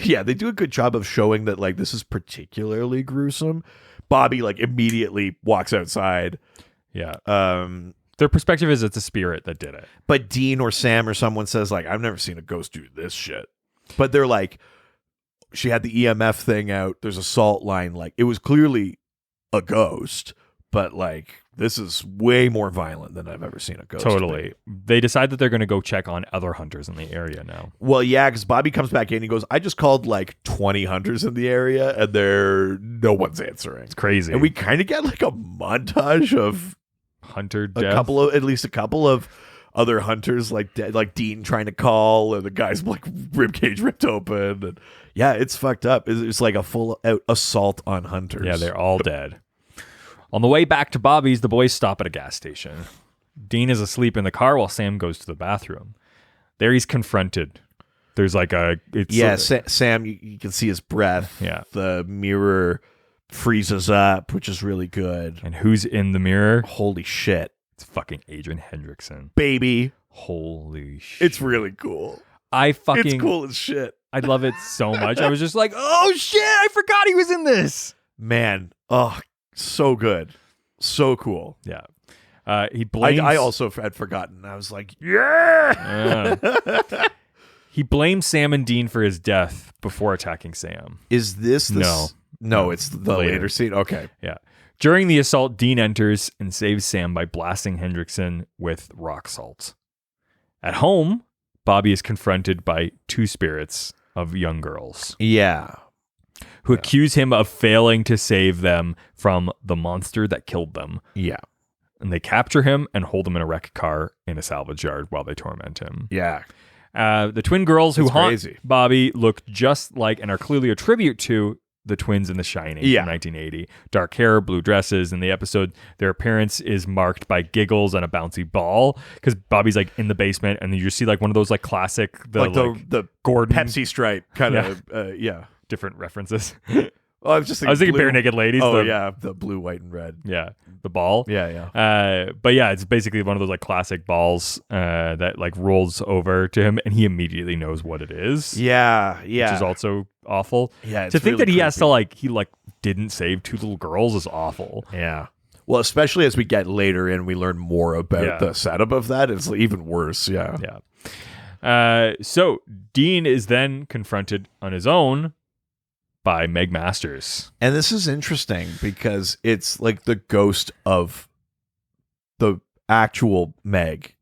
yeah, they do a good job of showing that like this is particularly gruesome. Bobby like immediately walks outside. Yeah. Um, Their perspective is it's a spirit that did it. but Dean or Sam or someone says like, I've never seen a ghost do this shit. But they're like, she had the EMF thing out. There's a salt line. Like it was clearly a ghost, but like this is way more violent than I've ever seen a ghost. Totally. They decide that they're going to go check on other hunters in the area now. Well, yeah, because Bobby comes back in. He goes, I just called like 20 hunters in the area, and no one's answering. It's crazy. And we kind of get like a montage of hunter at least a couple of other hunters, like Dean trying to call, and the guy's like rib cage ripped open. And yeah, it's fucked up. It's like a full out assault on hunters. Yeah, they're all dead. On the way back to Bobby's, the boys stop at a gas station. Dean is asleep in the car while Sam goes to the bathroom. There he's confronted. There's like Sam, you can see his breath. Yeah. The mirror freezes up, which is really good. And who's in the mirror? Holy shit. It's fucking Agent Henricksen. Baby. Holy shit. It's really cool. It's cool as shit. I love it so much. I was just like, oh shit, I forgot he was in this. Man. Oh, so good. So cool. Yeah. He blames... I also had forgotten. I was like, yeah! He blames Sam and Dean for his death before attacking Sam. Is this the... No, it's the later scene. Okay. Yeah. During the assault, Dean enters and saves Sam by blasting Henricksen with rock salt. At home, Bobby is confronted by two spirits of young girls. Yeah. Who accuse him of failing to save them from the monster that killed them. Yeah. And they capture him and hold him in a wrecked car in a salvage yard while they torment him. Yeah. The twin girls who haunt crazy. Bobby look just like and are clearly a tribute to the twins in The Shining from 1980. Dark hair, blue dresses. In the episode, their appearance is marked by giggles and a bouncy ball because Bobby's like in the basement, and then you see like one of those like classic the Gordon Pepsi stripe kind of different references. Oh, I was thinking blue. Bare Naked Ladies. Oh the blue, white, and red. Yeah, the ball. Yeah. But yeah, it's basically one of those like classic balls that like rolls over to him, and he immediately knows what it is. Yeah. Which is also awful. Yeah. To think really that he has creepy. to he didn't save two little girls is awful. Yeah. Well, especially as we get later and we learn more about the setup of that, it's even worse. Yeah. Yeah. So Dean is then confronted on his own by Meg Masters. And this is interesting because it's like the ghost of the actual Meg.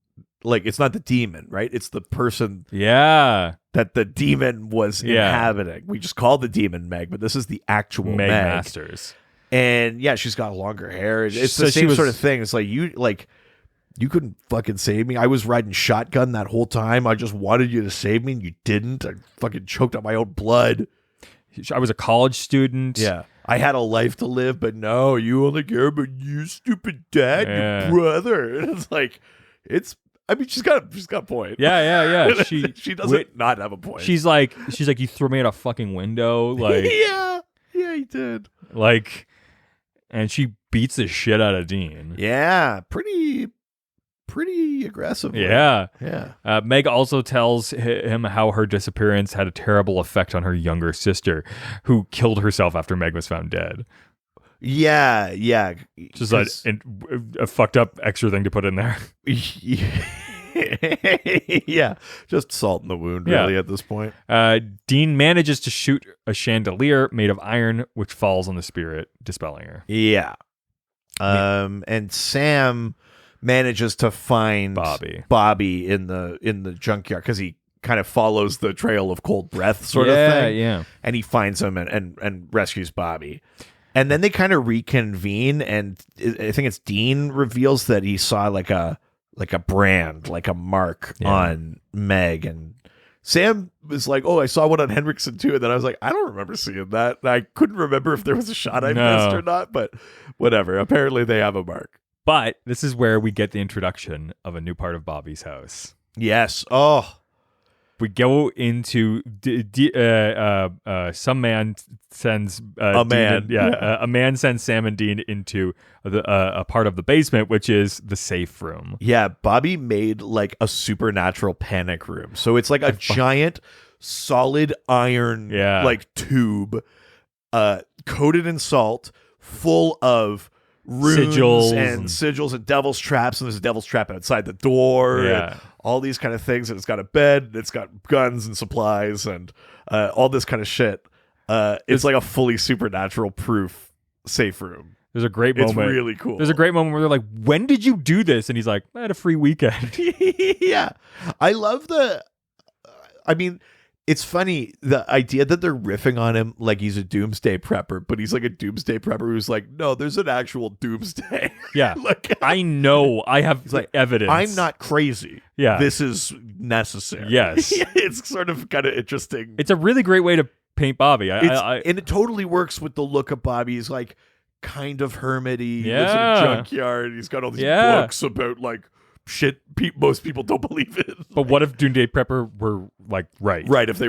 Like, it's not the demon, right? It's the person that the demon was inhabiting. We just call the demon Meg, but this is the actual Meg. Masters. And yeah, she's got longer hair. It's the same sort of thing. It's like you couldn't fucking save me. I was riding shotgun that whole time. I just wanted you to save me, and you didn't. I fucking choked out my own blood. I was a college student. Yeah. I had a life to live, but no, you only care about you, stupid dad, your brother. And it's like, she's got a point. Yeah. She doesn't not have a point. She's like, you threw me out a fucking window. Like, yeah, he did. Like, and she beats the shit out of Dean. Yeah, pretty aggressively. Yeah. Meg also tells him how her disappearance had a terrible effect on her younger sister, who killed herself after Meg was found dead. Yeah. Just like a fucked up extra thing to put in there. Yeah, just salt in the wound, really, at this point. Dean manages to shoot a chandelier made of iron, which falls on the spirit, dispelling her. Yeah. And Sam manages to find Bobby in the junkyard because he kind of follows the trail of cold breath sort of thing. Yeah. And he finds him and rescues Bobby. And then they kind of reconvene, and I think it's Dean reveals that he saw like a brand, like a mark on Meg, and Sam was like, "Oh, I saw one on Henricksen too." And then I was like, "I don't remember seeing that." And I couldn't remember if there was a shot I missed or not, but whatever. Apparently, they have a mark. But this is where we get the introduction of a new part of Bobby's house. Yes. Oh. We go into some man sends a man. a man sends Sam and Dean into a part of the basement, which is the safe room. Yeah, Bobby made like a supernatural panic room. So it's like a giant solid iron like tube coated in salt, full of runes sigils and devil's traps, and there's a devil's trap outside the door and all these kind of things, and it's got a bed, and it's got guns and supplies and all this kind of shit. It's like a fully supernatural proof safe room. There's a great moment. It's really cool. There's a great moment where they're like, "When did you do this?" And he's like, "I had a free weekend." Yeah. I love I mean, it's funny, the idea that they're riffing on him like he's a doomsday prepper, but he's like a doomsday prepper who's like, no, there's an actual doomsday. Yeah. Like, I know. I have like, evidence. I'm not crazy. Yeah. This is necessary. Yes. It's sort of kind of interesting. It's a really great way to paint Bobby. And it totally works with the look of Bobby. He's like kind of hermity. He lives in a junkyard. He's got all these books about like shit most people don't believe in. But what if Doomsday Prepper were like right? Right. What if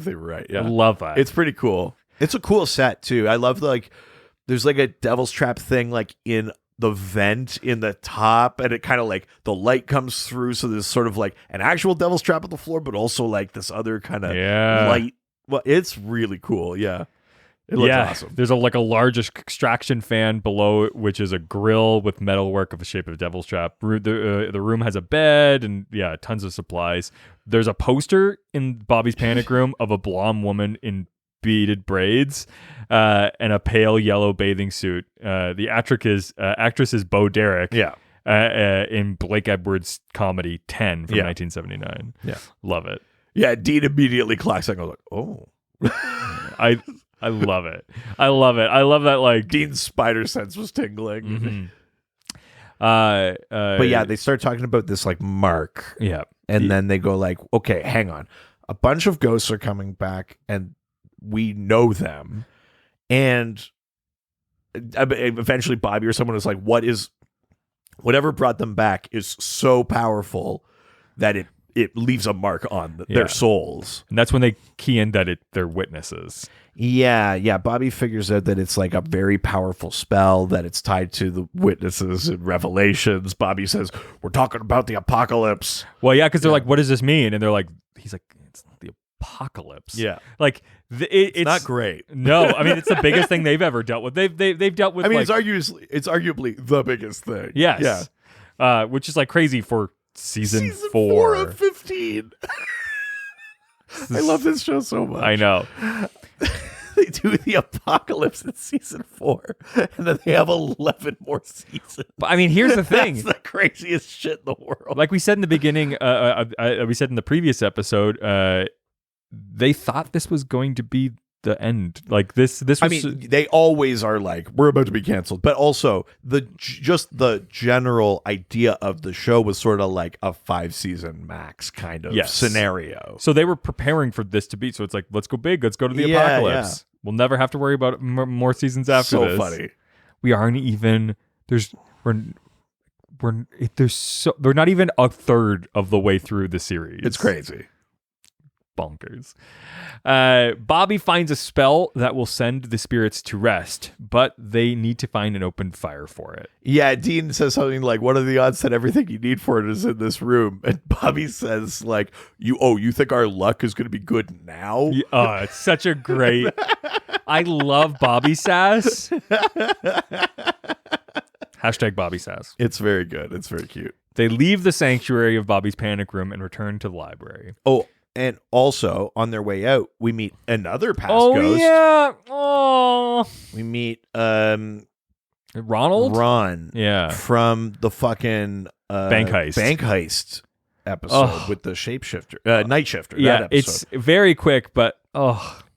they were right? Yeah. I love that. It's pretty cool. It's a cool set too. I love there's like a devil's trap thing like in the vent in the top, and it kind of like the light comes through, so there's sort of like an actual devil's trap on the floor, but also like this other kind of light. Well, it's really cool. Yeah. It looks awesome. There's a large extraction fan below it, which is a grill with metalwork of the shape of a devil's trap. The room has a bed and tons of supplies. There's a poster in Bobby's panic room of a blonde woman in beaded braids and a pale yellow bathing suit. The actress is Bo Derek. Yeah. In Blake Edwards' comedy 10 from 1979. Yeah. Love it. Yeah. Dean immediately clocks. I go like, oh. I love it. I love it. I love that like Dean's spider sense was tingling. Mm-hmm. But yeah, they start talking about this like mark. Yeah. And then they go like, okay, hang on. A bunch of ghosts are coming back and we know them. And eventually Bobby or someone is like, whatever brought them back is so powerful that it leaves a mark on their souls. And that's when they key in that they're witnesses. Yeah. Bobby figures out that it's like a very powerful spell, that it's tied to the witnesses and revelations. Bobby says, we're talking about the apocalypse. Well, yeah, because they're like, what does this mean? And they're like, he's like, it's not the apocalypse. Yeah. Like, it's not great. No, I mean, it's the biggest thing they've ever dealt with. They've dealt with, I mean, it's arguably the biggest thing. Yes. Yeah. Which is like crazy for season 4 of 15. I love this show so much. I know. They do the apocalypse in season 4, and then they have 11 more seasons. But I mean, here's the thing. That's the craziest shit in the world. Like we said in the beginning, we said in the previous episode, they thought this was going to be the end. Like this was, I mean, they always are like, we're about to be canceled. But also, the general idea of the show was sort of like a 5-season max kind of scenario. So they were preparing for this to be. So it's like, let's go big. Let's go to the apocalypse. Yeah. We'll never have to worry about more seasons after this. So funny. We aren't even. We're not even a third of the way through the series. It's crazy. Bonkers. Bobby finds a spell that will send the spirits to rest, but they need to find an open fire for it. Yeah, Dean says something like, what are the odds that everything you need for it is in this room? And Bobby says like, you think our luck is going to be good now? It's such a great... I love Bobby sass. Hashtag Bobby sass. It's very good. It's very cute. They leave the sanctuary of Bobby's panic room and return to the library. Oh, and also, on their way out, we meet another past ghost. Oh, yeah. Oh. We meet Ron. Yeah. From the fucking bank heist. episode with the shapeshifter, night shifter. Yeah, that episode. it's very quick, but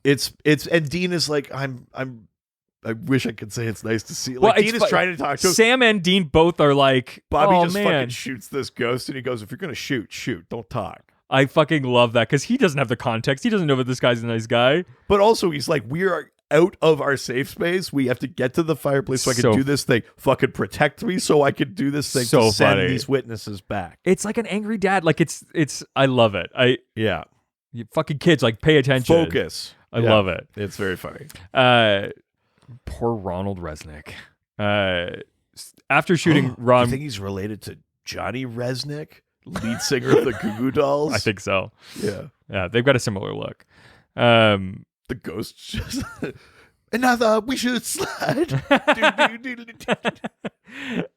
it's and Dean is like, I wish I could say it's nice to see. Well, Like Dean is trying to talk to him. Sam and Dean both are like, Bobby oh, just man. fucking shoots this ghost, and he goes, "If you're gonna shoot, don't talk." I fucking love that because he doesn't have the context. He doesn't know that this guy's a nice guy. But also, he's like, "We are out of our safe space. We have to get to the fireplace so I can do this thing. Fucking protect me so I can do this thing So to send funny. these witnesses back." It's like an angry dad. Like it's. I love it. Yeah, You fucking kids, like pay attention. focus. I love it. It's very funny. Poor Ronald Resnick. After shooting Do Ron, you think he's related to Johnny Resnick, lead singer of the Goo Goo Dolls? I think so. Yeah. They've got a similar look. The ghost just another we should slide.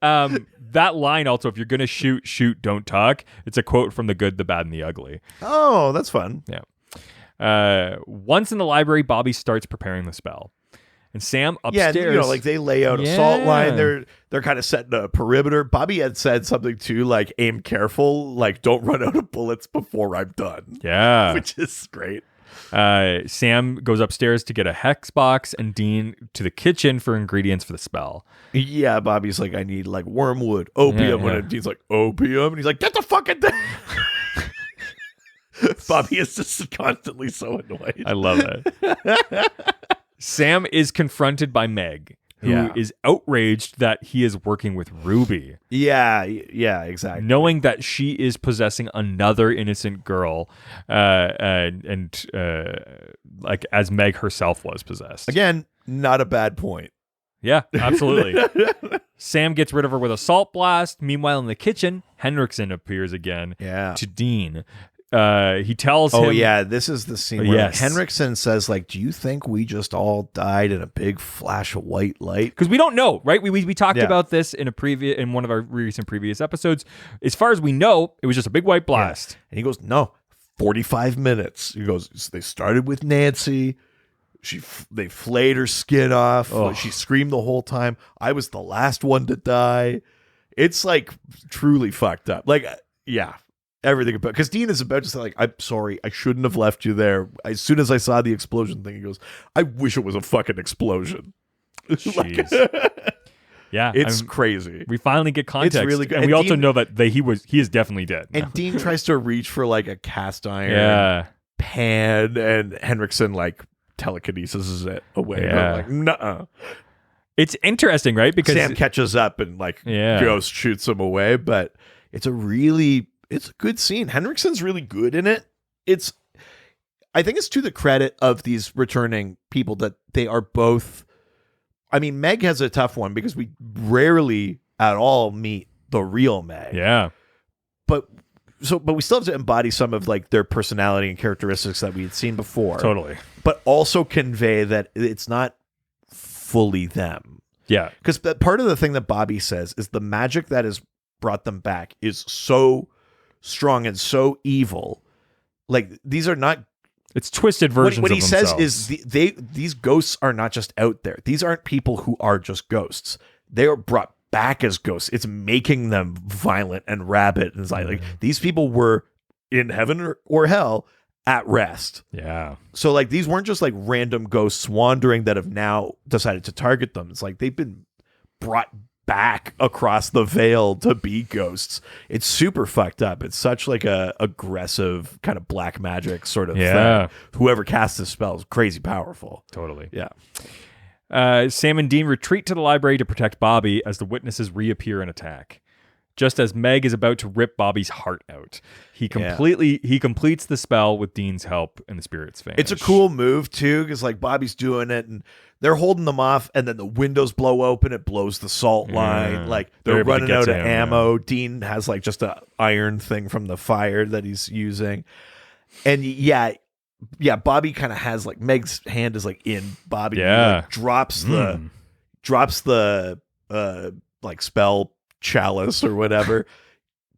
That line also, if you're gonna shoot, don't talk. It's a quote from The Good, the Bad, and the Ugly. Oh, that's fun. Yeah. Once in the library, Bobby starts preparing the spell. And Sam upstairs. Yeah, like they lay out a salt line. They're kind of setting a perimeter. Bobby had said something too, like aim careful, like don't run out of bullets before I'm done. Yeah. Which is great. Sam goes upstairs to get a hex box, and Dean to the kitchen for ingredients for the spell. Yeah, Bobby's like, I need like wormwood, opium. Yeah. And Dean's like, opium? And he's like, get the fucking thing. Bobby is just constantly so annoyed. I love it. Sam is confronted by Meg, who is outraged that he is working with Ruby. Yeah, exactly. Knowing that she is possessing another innocent girl, and like as Meg herself was possessed. Again, not a bad point. Yeah, absolutely. Sam gets rid of her with a salt blast. Meanwhile, in the kitchen, Henricksen appears again to Dean. He tells him... Oh, yeah, this is the scene where Yes. Henricksen says, like, do you think we just all died in a big flash of white light? Because we don't know, right? We talked about this in one of our recent previous episodes. As far as we know, it was just a big white blast. Yeah. And he goes, no, 45 minutes. He goes, they started with Nancy. They flayed her skin off. Oh. She screamed the whole time. I was the last one to die. It's like truly fucked up. Like, yeah. Everything about, because Dean is about to say, like, I'm sorry, I shouldn't have left you there. As soon as I saw the explosion thing, he goes, I wish it was a fucking explosion. Yeah, it's crazy. We finally get context. It's really good. And we also Dean, know that he is definitely dead. And Dean tries to reach for like a cast iron pan, and Henricksen like telekinesis it away. Yeah. Like, nuh-uh. It's interesting, right? Because Sam catches up and like Ghost shoots him away, but it's a good scene. Henriksen's really good in it. I think it's to the credit of these returning people that they are both. I mean, Meg has a tough one because we rarely at all meet the real Meg. Yeah. But we still have to embody some of like their personality and characteristics that we had seen before. Totally. But also convey that it's not fully them. Yeah. Because part of the thing that Bobby says is the magic that has brought them back is so strong and so evil. Like, these are not... It's twisted versions what he of says themselves. is these ghosts are not just out there. These aren't people who are just ghosts. They are brought back as ghosts. It's making them violent and rabid. And it's like these people were in heaven or hell at rest. Yeah. So like these weren't just like random ghosts wandering that have now decided to target them. It's like they've been brought back across the veil to be ghosts. It's super fucked up. It's such like a aggressive kind of black magic sort of thing. Whoever casts this spell is crazy powerful. Totally. Yeah. Sam and Dean retreat to the library to protect Bobby as the witnesses reappear and attack. Just as Meg is about to rip Bobby's heart out, he completes the spell with Dean's help, and the spirits vanish. It's a cool move too, because like Bobby's doing it, and they're holding them off, and then the windows blow open. It blows the salt line. Like they're able to running get out to of him, ammo. Dean has like just a iron thing from the fire that he's using, and Bobby kind of has like Meg's hand is like in Bobby. Yeah. Like, drops the like spell chalice or whatever.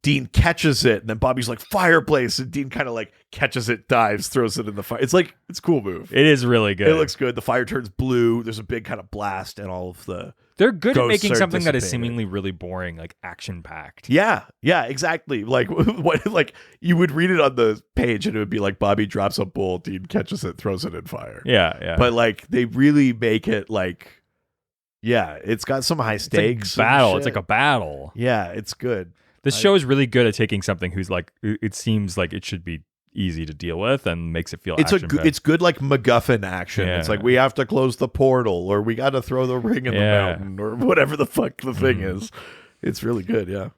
Dean catches it, and then Bobby's like, fireplace, and Dean kind of like catches it, dives, throws it in the fire. It's a cool move. It is really good. It looks good. The fire turns blue. There's a big kind of blast, and all of the They're good at ghosts making are something that is dissipated. seemingly really boring, like action-packed. Yeah, exactly. Like what? Like you would read it on the page, and it would be like Bobby drops a bull, Dean catches it, throws it in fire. Yeah. But like they really make it like, yeah, it's got some high stakes. It's like battle. and It's shit. like a battle. Yeah, it's good. This show is really good at taking something who's like, it seems like it should be easy to deal with and makes it feel action-packed. It's good like MacGuffin action. Yeah. It's like we have to close the portal, or we got to throw the ring in the mountain, or whatever the fuck the thing is. It's really good. Yeah.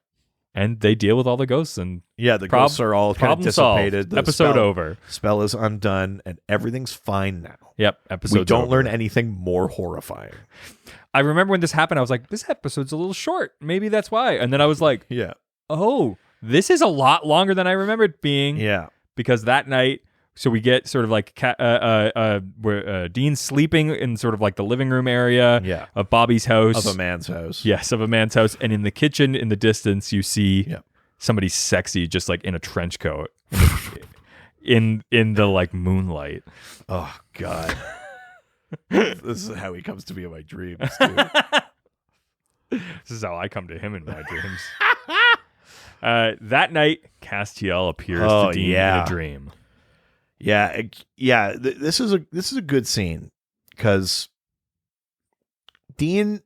And they deal with all the ghosts and Yeah, the ghosts are all kind of problem solved. dissipated. The Episode over. Spell is undone, and everything's fine now. Yep. Episode. We don't learn anything more horrifying. I remember when this happened, I was like, this episode's a little short. Maybe that's why. And then I was like, Yeah. oh, this is a lot longer than I remembered it being. Yeah. Because that night, so we get sort of like where Dean's sleeping in sort of like the living room area of Bobby's house. Of a man's house. Yes, of a man's house. And in the kitchen in the distance, you see Yeah. somebody sexy just like in a trench coat in the like moonlight. Oh, God. This is how he comes to me in my dreams, too. This is how I come to him in my dreams. That night, Castiel appears to Dean in a dream. Yeah, this is a good scene because Dean.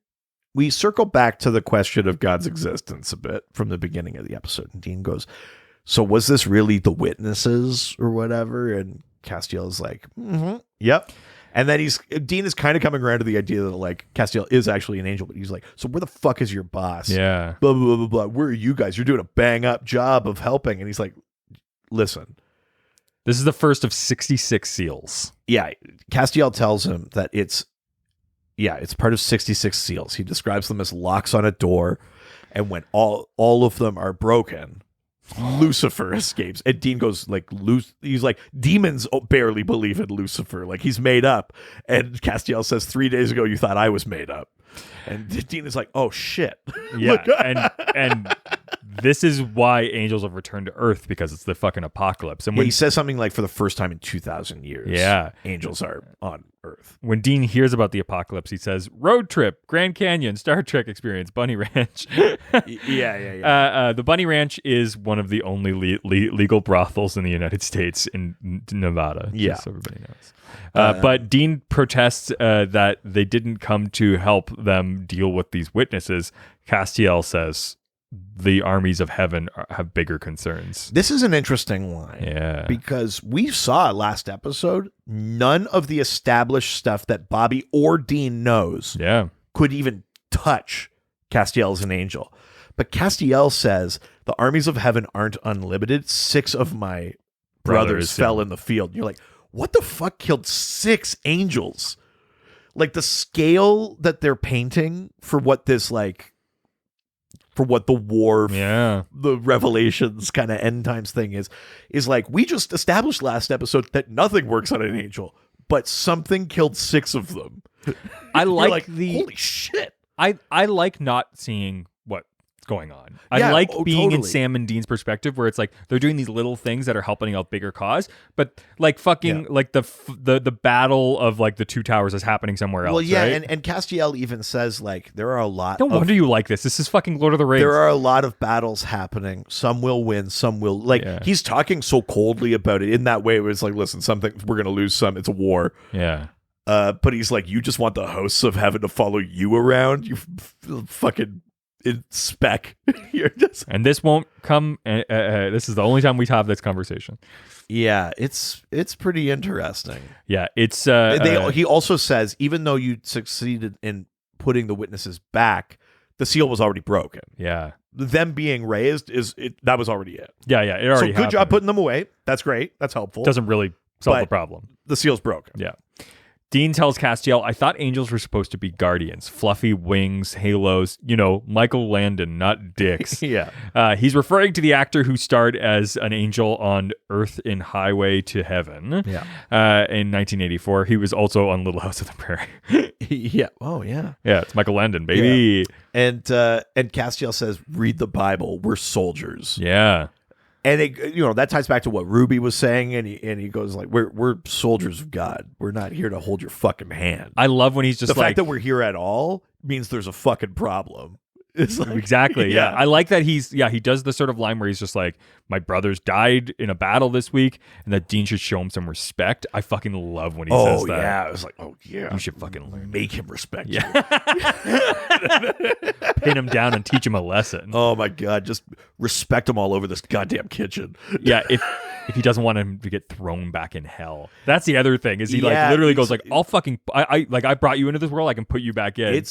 We circle back to the question of God's existence a bit from the beginning of the episode, and Dean goes, "So was this really the witnesses or whatever?" And Castiel is like, "Yep." And then Dean is kind of coming around to the idea that like Castiel is actually an angel, but he's like, "So where the fuck is your boss?" Yeah. Blah blah blah blah blah. Where are you guys? You're doing a bang up job of helping, and he's like, "Listen." This is the first of 66 seals. Yeah, Castiel tells him that it's part of 66 seals. He describes them as locks on a door, and when all of them are broken, Lucifer escapes. And Dean goes like, he's like, demons barely believe in Lucifer. Like he's made up. And Castiel says, 3 days ago you thought I was made up. And Dean is like, oh shit. Yeah, and this is why angels have returned to Earth, because it's the fucking apocalypse. And when he says something like, for the first time in 2,000 years, angels are on Earth. When Dean hears about the apocalypse, he says, road trip, Grand Canyon, Star Trek experience, Bunny Ranch. The Bunny Ranch is one of the only legal brothels in the United States in Nevada. Yeah. Just so everybody knows. But Dean protests that they didn't come to help them deal with these witnesses. Castiel says the armies of heaven have bigger concerns. This is an interesting line. Yeah. Because we saw last episode, none of the established stuff that Bobby or Dean knows could even touch Castiel as an angel. But Castiel says the armies of heaven aren't unlimited. 6 of my brothers fell in the field. And you're like, what the fuck killed 6 angels? Like the scale that they're painting for what this like, for what the war, the Revelations kind of end times thing is like, we just established last episode that nothing works on an angel, but something killed 6 of them. I like the holy shit. I like not seeing what's going on. I like being in Sam and Dean's perspective, where it's like they're doing these little things that are helping out bigger cause, but like fucking like the battle of like the 2 towers is happening somewhere else. Well, yeah, right? and Castiel even says like there are a lot. No wonder you like this. This is fucking Lord of the Rings. There are a lot of battles happening. Some will win, some will he's talking so coldly about it in that way. It was like, listen, we're gonna lose some. It's a war. Yeah. But he's like, you just want the hosts of heaven to follow you around. You fucking spec. You're just... And this won't come. This is the only time we have this conversation. Yeah, it's pretty interesting. Yeah, it's. He also says, even though you succeeded in putting the witnesses back, the seal was already broken. Yeah. Them being raised that was already it. Yeah, it already. So good happened. job putting them away. That's great. That's helpful. Doesn't really solve the problem. The seal's broken. Yeah. Dean tells Castiel, I thought angels were supposed to be guardians, fluffy wings, halos, Michael Landon, not dicks. Yeah. He's referring to the actor who starred as an angel on Earth in Highway to Heaven in 1984. He was also on Little House of the Prairie. Yeah. Oh, yeah. Yeah, it's Michael Landon, baby. And Castiel says, "Read the Bible. We're soldiers." Yeah. And it, that ties back to what Ruby was saying, and he goes like, "We're soldiers of God. We're not here to hold your fucking hand." I love when he's just the like, fact that we're here at all means there's a fucking problem. It's like, exactly. Yeah. I like that he does the sort of line where he's just like, my brothers died in a battle this week, and that Dean should show him some respect. I fucking love when he says that. Oh, yeah. I was like, oh, yeah. You should fucking learn. Make him respect you. Pin him down and teach him a lesson. Oh, my God. Just respect him all over this goddamn kitchen. Yeah. If he doesn't want him to get thrown back in hell. That's the other thing, is he like literally goes like, I'll fucking, I brought you into this world, I can put you back in.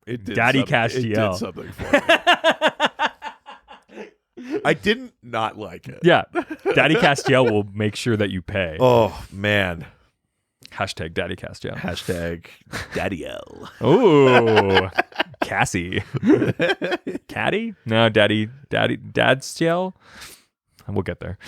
It did Daddy something. Castiel. It did something for me. I didn't not like it. Yeah. Daddy Castiel will make sure that you pay. Oh, man. Hashtag Daddy Castiel. Hashtag Daddy L. Oh, Cassie. Caddy? No, Dad's Stiel. We'll get there.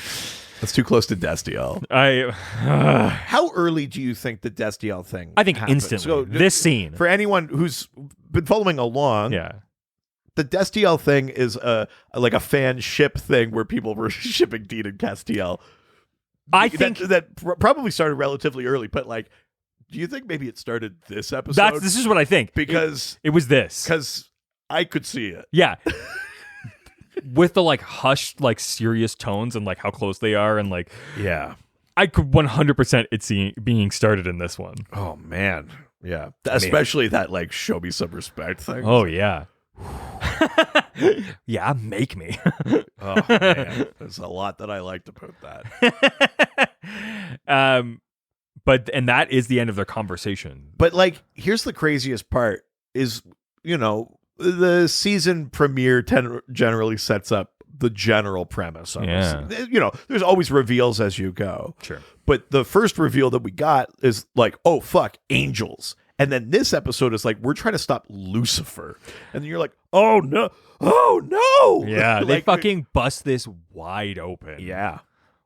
That's too close to Destiel. How early do you think the Destiel thing I think happened? instantly. So, this scene. For anyone who's been following along, the Destiel thing is like a fan ship thing where people were shipping Dean and Castiel. I think that probably started relatively early, but like, do you think maybe it started this episode? This is what I think. Because it was this. Because I could see it. Yeah. With the like hushed, like serious tones and like how close they are, and like, yeah, I could 100% being started in this one. Oh man, yeah, especially that like show me some respect thing. Oh yeah, yeah, make me. Oh man, there's a lot that I like about that. But that is the end of their conversation. But like, here's the craziest part: is the season premiere generally sets up the general premise of it. There's always reveals as you go. Sure. But the first reveal that we got is like, oh, fuck, angels. And then this episode is like, we're trying to stop Lucifer. And then you're like, oh, no. Oh, no. Yeah, like, they fucking bust this wide open. Yeah.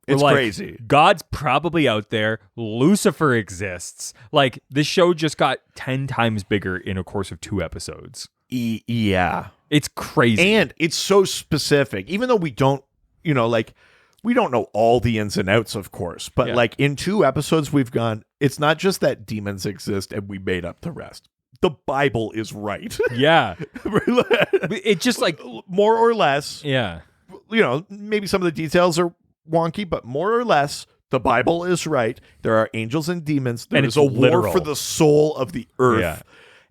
We're It's like, crazy. God's probably out there. Lucifer exists. Like, this show just got 10 times bigger in a course of 2 episodes. Yeah. It's crazy. And it's so specific, even though we don't, we don't know all the ins and outs, of course. But like in 2 episodes, we've gone, it's not just that demons exist and we made up the rest. The Bible is right. Yeah. It just like, more or less. Yeah. Maybe some of the details are wonky, but more or less, the Bible is right. There are angels and demons. There is a literal war for the soul of the earth. Yeah.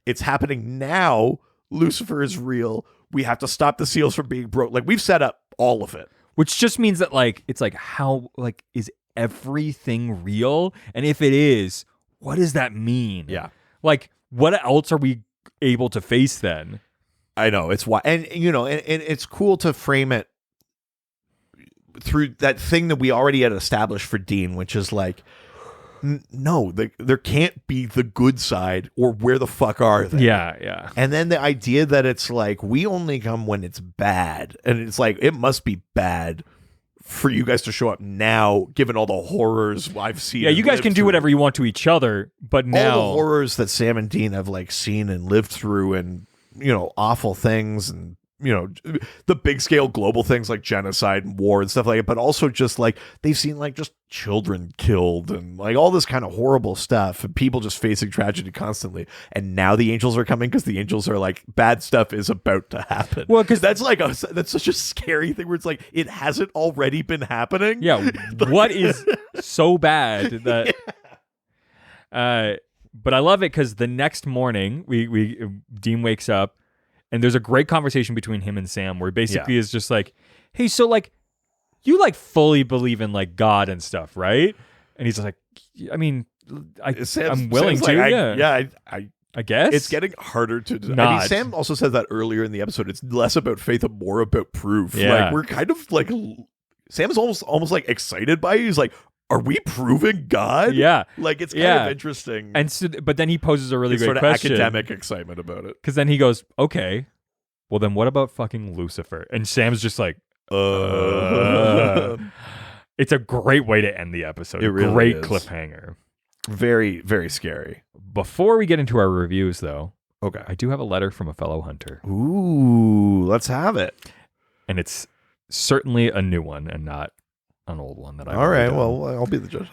It's happening now. Lucifer is real. We have to stop the seals from being broke. Like, we've set up all of it. Which just means that, like, it's like, how, like, is everything real? And if it is, what does that mean? Yeah. Like, what else are we able to face then? I know. It's why. And, and it's cool to frame it through that thing that we already had established for Dean, which is like, no, there can't be the good side, or where the fuck are they? Yeah. And then the idea that it's like, we only come when it's bad. And it's like, it must be bad for you guys to show up now, given all the horrors I've seen. Yeah, you guys can do whatever you want to each other, but now all the horrors that Sam and Dean have like seen and lived through, and awful things, and the big scale global things like genocide and war and stuff like that, but also just like they've seen like just children killed and like all this kind of horrible stuff, and people just facing tragedy constantly. And now the angels are coming because the angels are like, bad stuff is about to happen. Well, because that's such a scary thing where it's like, it hasn't already been happening. Yeah. What is so bad that but I love it because the next morning Dean wakes up, and there's a great conversation between him and Sam where basically is just like, hey, so like, you like fully believe in like God and stuff, right? And he's like, I mean, I'm willing Sam's to. Like, I guess it's getting harder to. Not. I mean, Sam also said that earlier in the episode. It's less about faith and more about proof. Yeah. Like, we're kind of like, Sam's almost like excited by it. He's like, are we proving God? Yeah. Like, it's kind of interesting. And so, but then he poses a really great sort of question. Academic excitement about it. Because then he goes, okay, well then what about fucking Lucifer? And Sam's just like, It's a great way to end the episode. It really great is. cliffhanger. Very, very scary. Before we get into our reviews, though, Okay. I do have a letter from a fellow hunter. Ooh, let's have it. And it's certainly a new one and not an old one that I've All already right. done. Well, I'll be the judge.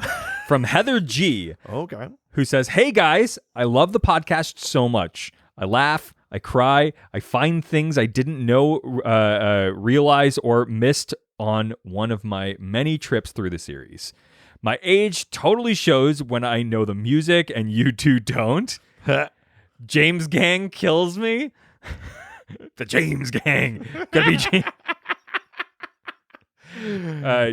From Heather G, Okay. who says, "Hey guys, I love the podcast so much. I laugh, I cry, I find things I didn't know, realize, or missed on one of my many trips through the series. My age totally shows when I know the music and you two don't. James Gang kills me. The James Gang. Could be James."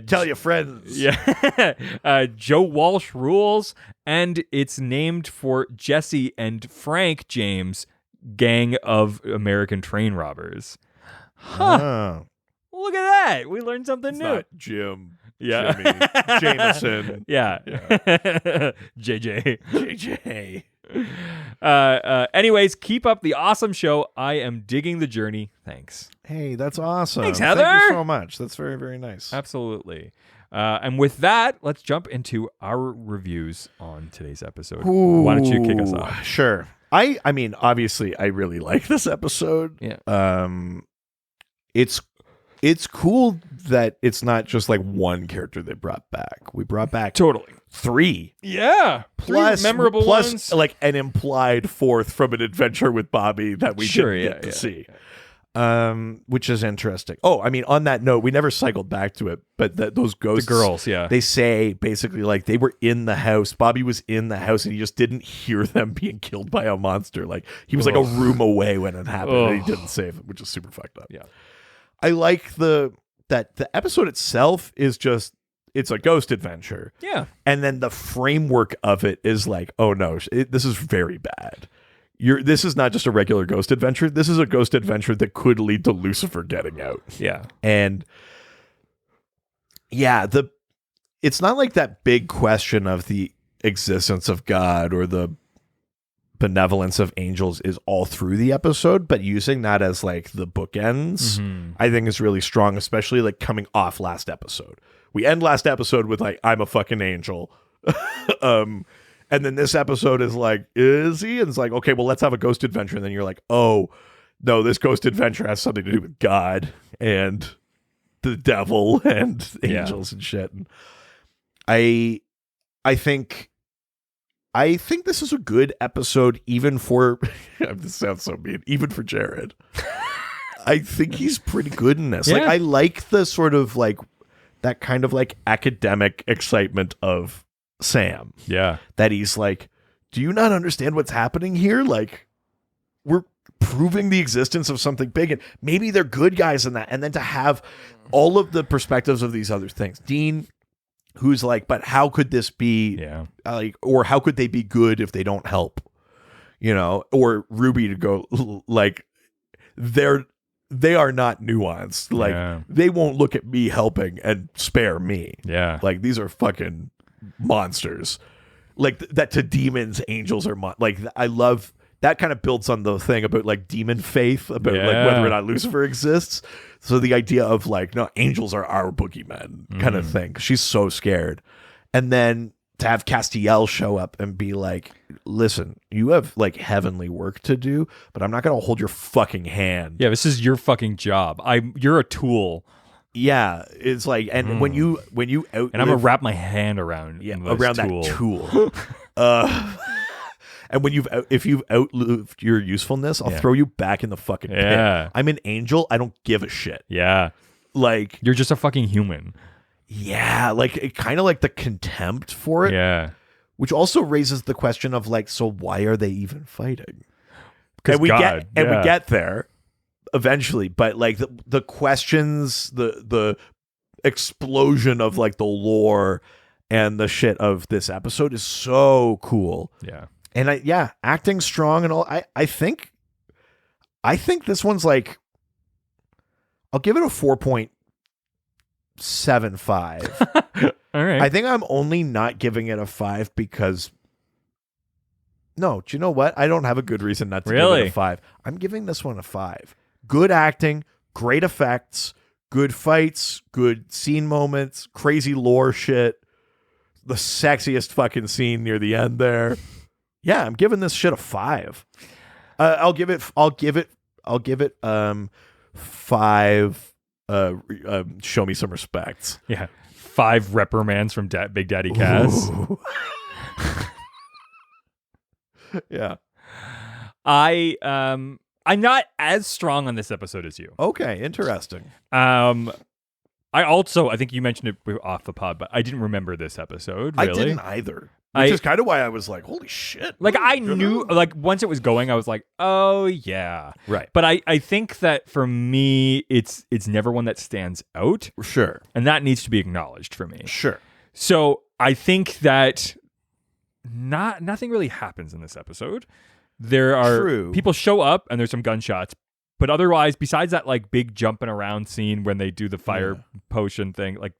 Tell your friends. Yeah. Joe Walsh rules, and it's named for Jesse and Frank James, gang of American train robbers. Oh. Look at that. We learned something It's new. not Jim. Yeah. Jimmy. Jameson. Yeah. JJ. JJ. Anyways, keep up the awesome show. I am digging the journey. Thanks. Hey, that's awesome. Thanks, Thank Heather. you so much. That's very, very nice. Absolutely. And with that, let's jump into our reviews on today's episode. Ooh, Why don't you kick us off? Sure. I mean, obviously, I really like this episode. Yeah. It's cool that it's not just like one character they brought back. We brought back Totally. 3. Yeah. Plus Three memorable plus ones. like an implied 4th from an adventure with Bobby that we Sure, didn't yeah, get to yeah. see. Which is interesting. Oh, I mean, on that note, we never cycled back to it, but those The ghosts, girls, yeah. they say basically like they were in the house. Bobby was in the house and he just didn't hear them being killed by a monster. Like he was like a room away when it happened and he didn't save it, which is super fucked up. Yeah. I like that the episode itself is just, it's a ghost adventure. Yeah. And then the framework of it is like, oh no, this is very bad. This is not just a regular ghost adventure. This is a ghost adventure that could lead to Lucifer getting out. Yeah. And yeah, it's not like that big question of the existence of God or the benevolence of angels is all through the episode, but using that as like the bookends, I think is really strong, especially like coming off last episode. We end last episode with like, I'm a fucking angel. And then this episode is like, is he? And it's like, okay, well, let's have a ghost adventure. And then you're like, oh, no, this ghost adventure has something to do with God and the devil and angels and shit. And I think this is a good episode, even for, this sounds so mean, even for Jared. I think he's pretty good in this. Yeah. Like, I like the sort of like, that kind of like academic excitement of Sam. Yeah. That he's like, do you not understand what's happening here? Like, we're proving the existence of something big, and maybe they're good guys in that. And then to have all of the perspectives of these other things. Dean, who's like, but how could this be like, or how could they be good if they don't help? You know, or Ruby to go like, they are not nuanced. Like, they won't look at me helping and spare me. Yeah. Like, these are fucking monsters. Like, that to demons, angels are like, I love that. Kind of builds on the thing about like demon faith, about like whether or not Lucifer exists. So the idea of like, no, angels are our boogeymen kind of thing. She's so scared. And then to have Castiel show up and be like, listen, you have like heavenly work to do, but I'm not going to hold your fucking hand. Yeah, this is your fucking job. You're a tool. Yeah, it's like, and when you outlive, And I'm gonna wrap my hand around around tool. that tool. And when if you've outlived your usefulness, I'll throw you back in the fucking pit. Yeah. I'm an angel. I don't give a shit. Yeah. Like, You're just a fucking human. yeah, like it kind of like the contempt for it. Yeah. Which also raises the question of like, so why are they even fighting? Because we God. we get there eventually, but like the questions, the explosion of like the lore and the shit of this episode is so cool. Yeah. And acting strong and all. I think this one's like, I'll give it a 4.75. All right. I think I'm only not giving it a 5 because, no, do you know what? I don't have a good reason not to give it a 5. I'm giving this one a 5. Good acting, great effects, good fights, good scene moments, crazy lore shit. the sexiest fucking scene near the end there. Yeah, I'm giving this shit a 5. I'll give it 5 show me some respects. Yeah. 5 reprimands from Big Daddy Cass. Yeah. I'm not as strong on this episode as you. Okay, interesting. I think you mentioned it off the pod, but I didn't remember this episode, really. I didn't either. Which is kind of why I was like, holy shit. Like, I knew, like, once it was going, I was like, oh, yeah. Right. But I think that for me, it's never one that stands out. Sure. And that needs to be acknowledged for me. Sure. So I think that nothing really happens in this episode. There are people show up and there's some gunshots. But otherwise, besides that, like, big jumping around scene when they do the fire potion thing, like,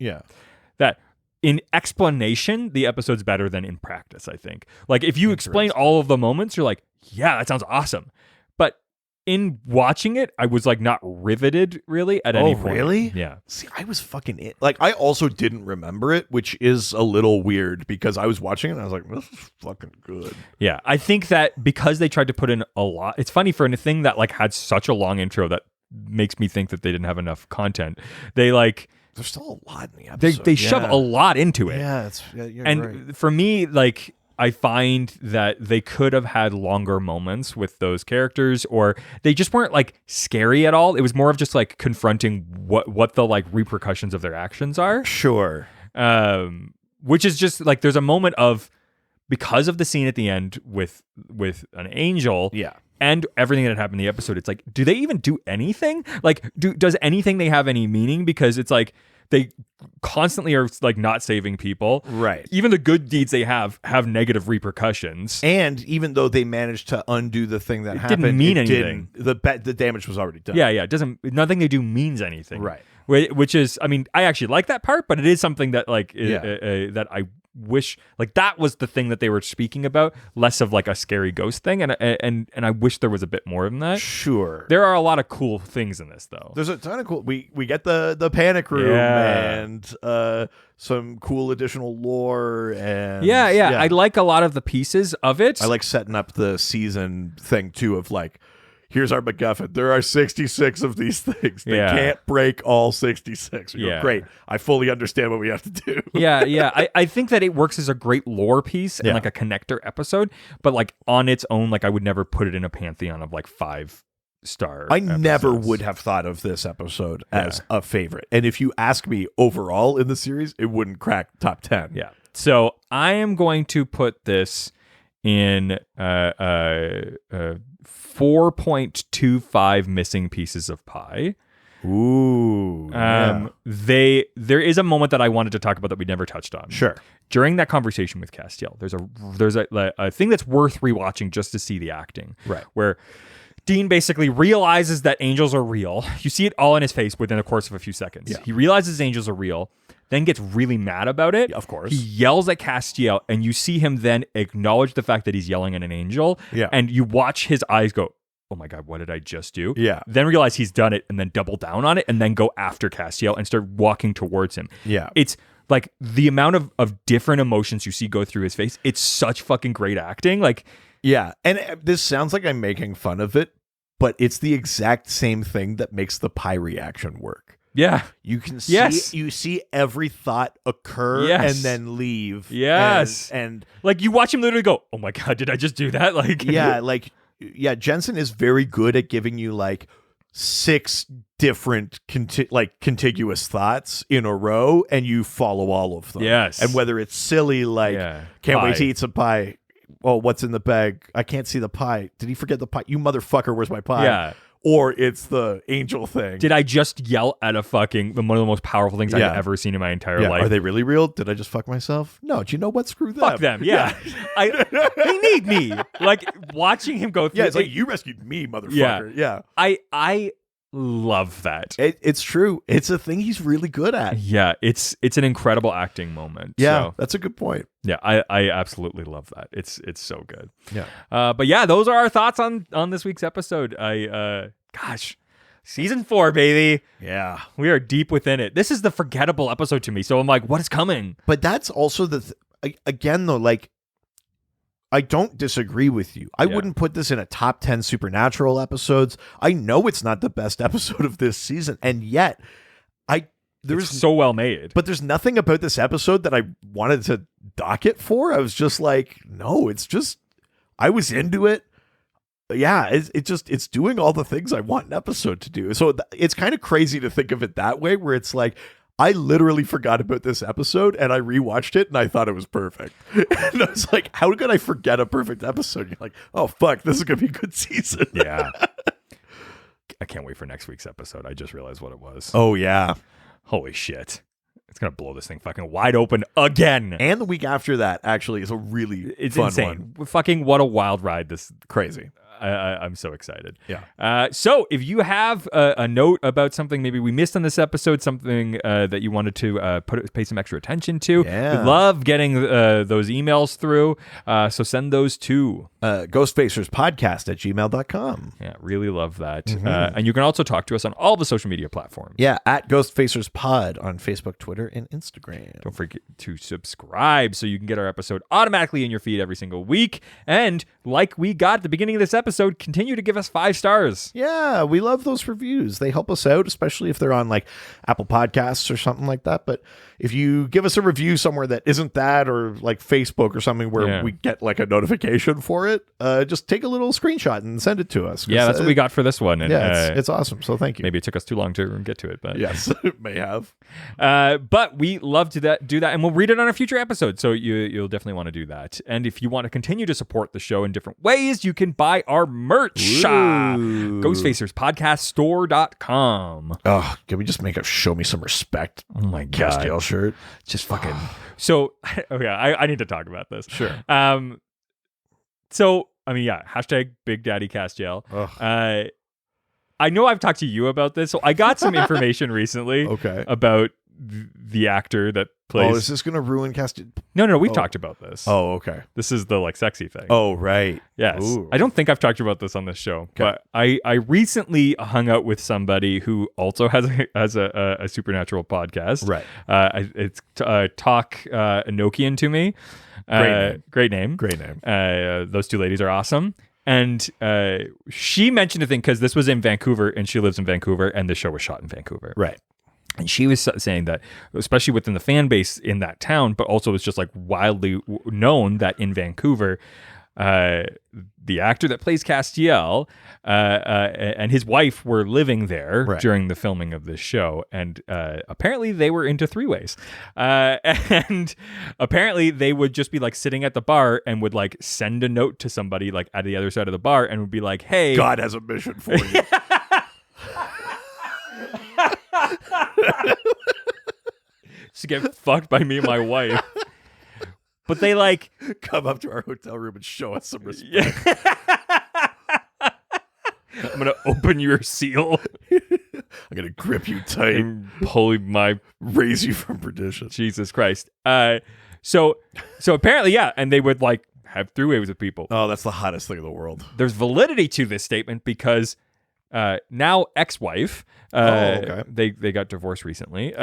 that in explanation, the episode's better than in practice, I think. Like, if you explain all of the moments, you're like, yeah, that sounds awesome. But in watching it, I was, like, not riveted, really, at any point. Oh, really? Yeah. See, I was fucking... Like, I also didn't remember it, which is a little weird, because I was watching it and I was like, this is fucking good. Yeah, I think that because they tried to put in a lot... It's funny, for a thing that, like, had such a long intro that makes me think that they didn't have enough content. They, like... There's still a lot in the episode. They shove a lot into it. Yeah, you're and right. For me, like, I find that they could have had longer moments with those characters, or they just weren't, like, scary at all. It was more of just, like, confronting what the, like, repercussions of their actions are. Sure. Which is just, like, there's a moment of, because of the scene at the end with an angel. Yeah. And everything that happened in the episode, it's like, do they even do anything? Like, does anything they have any meaning? Because it's like they constantly are, like, not saving people. Right. Even the good deeds they have negative repercussions. And even though they managed to undo the thing that happened, didn't mean anything. The damage was already done. Yeah. It doesn't. Nothing they do means anything. Right. Which is, I mean, I actually like that part, but it is something that, like, that I wish, like, that was the thing that they were speaking about, less of, like, a scary ghost thing, and I wish there was a bit more than that. Sure. There are a lot of cool things in this, though. There's a ton of cool. We get the panic room and some cool additional lore and yeah. I like a lot of the pieces of it. I like setting up the season thing too, of like, here's our MacGuffin. There are 66 of these things. They can't break all 66. You go, great. I fully understand what we have to do. I think that it works as a great lore piece and, like, a connector episode, but, like, on its own, like, I would never put it in a pantheon of, like, 5-star I episodes. never would have thought of this episode as a favorite. And if you ask me overall in the series, it wouldn't crack top 10. Yeah. So I am going to put this in 4.25 missing pieces of pie. Ooh. There is a moment that I wanted to talk about that we never touched on. Sure. During that conversation with Castiel, there's a thing that's worth rewatching just to see the acting. Right. Where Dean basically realizes that angels are real. You see it all in his face within the course of a few seconds. Yeah. He realizes angels are real, then gets really mad about it. Of course. He yells at Castiel, and you see him then acknowledge the fact that he's yelling at an angel. Yeah. And you watch his eyes go, oh my God, what did I just do? Yeah. Then realize he's done it, and then double down on it, and then go after Castiel and start walking towards him. Yeah. It's like the amount of different emotions you see go through his face. It's such fucking great acting. Like, yeah. And this sounds like I'm making fun of it, but it's the exact same thing that makes the pie reaction work. yeah. You can see you see every thought occur and then leave. Yes. And like, you watch him literally go, oh my God, did I just do that? Like, Jensen is very good at giving you, like, 6 different contiguous thoughts in a row, and you follow all of them. Yes. And whether it's silly, like, can't wait to eat some pie. Oh, what's in the bag? I can't see the pie. Did he forget the pie? You motherfucker, where's my pie? Yeah. Or it's the angel thing. Did I just yell at one of the most powerful things I've ever seen in my entire life? Are they really real? Did I just fuck myself? No. Do you know what? Screw them. Fuck them. Yeah. They need me. Like, watching him go through. Yeah, it's like, you rescued me, motherfucker. Yeah. I love that. It's true. It's a thing he's really good at. Yeah, it's an incredible acting moment. Yeah, so, that's a good point. Yeah, I absolutely love that. It's so good. Yeah. But yeah, those are our thoughts on this week's episode. Gosh, season 4, baby. Yeah. We are deep within it. This is the forgettable episode to me. So I'm like, what is coming? But that's also again though, like, I don't disagree with you. I Yeah. wouldn't put this in a top 10 supernatural episodes. I know it's not the best episode of this season, and yet It's so well made. but there's nothing about this episode that I wanted to dock it for. I was just like, no, it's just, I was into it. Yeah, it's doing all the things I want an episode to do. So it's kind of crazy to think of it that way, where it's like, I literally forgot about this episode and I rewatched it and I thought it was perfect. And I was like, how could I forget a perfect episode? You're like, oh, fuck, this is going to be a good season. Yeah. I can't wait for next week's episode. I just realized what it was. Oh, yeah. Holy shit. It's going to blow this thing fucking wide open again. And the week after that actually is a really It's fun insane. one. Fucking what a wild ride. This Crazy. I'm so excited. Yeah. So if you have a note about something maybe we missed on this episode, something that you wanted to pay some extra attention to, Yeah. we love getting those emails through. So send those to ghostfacerspodcast@gmail.com. Yeah, really love that. And you can also talk to us on all the social media platforms. Yeah, at ghostfacerspod on Facebook, Twitter, and Instagram. Don't forget to subscribe so you can get our episode automatically in your feed every single week. And like we got at the beginning of this episode, continue to give us 5 stars. Yeah, we love those reviews. They help us out, especially if they're on like Apple Podcasts or something like that. But if you give us a review somewhere that isn't that, or like Facebook or something where we get like a notification for it, just take a little screenshot and send it to us. Yeah, that's what we got for this one. And, yeah, it's awesome. So thank you. Maybe it took us too long to get to it, but Yes, it may have. but we love to do that, and we'll read it on a future episode. So you'll definitely want to do that. And if you want to continue to support the show in different ways, you can buy our merch. GhostfacersPodcastStore.com. Oh, can we just make a show me some respect? Oh my god, Castiel shirt. just fucking. So okay, I need to talk about this. Sure. So I mean, yeah, hashtag Big Daddy Castiel. Ugh. I know I've talked to you about this, so I got some information recently Okay. about the actor that plays. Oh, is this going to ruin Castiel? No, we've talked about this. Oh, okay. This is the like sexy thing. Oh, right. Yes. Ooh. I don't think I've talked about this on this show, but I recently hung out with somebody who also has a supernatural podcast. Right. It's Talk Enochian to me. Great name. Those two ladies are awesome. And she mentioned a thing because this was in Vancouver and she lives in Vancouver and the show was shot in Vancouver. Right. And she was saying that, especially within the fan base in that town, but also it's just like wildly known that in Vancouver, the actor that plays Castiel and his wife were living there during the filming of this show. And apparently they were into 3-ways. And apparently they would just be like sitting at the bar and would like send a note to somebody like at the other side of the bar and would be like, hey, God has a mission for you. to get fucked by me and my wife. But they like Come up to our hotel room and show us some respect. Yeah. I'm gonna open your seal I'm going to grip you tight and pull my raise you from perdition. Jesus Christ. So apparently, yeah, and they would like have 3-ways with people. Oh, that's the hottest thing in the world. There's validity to this statement because now ex-wife, they got divorced recently,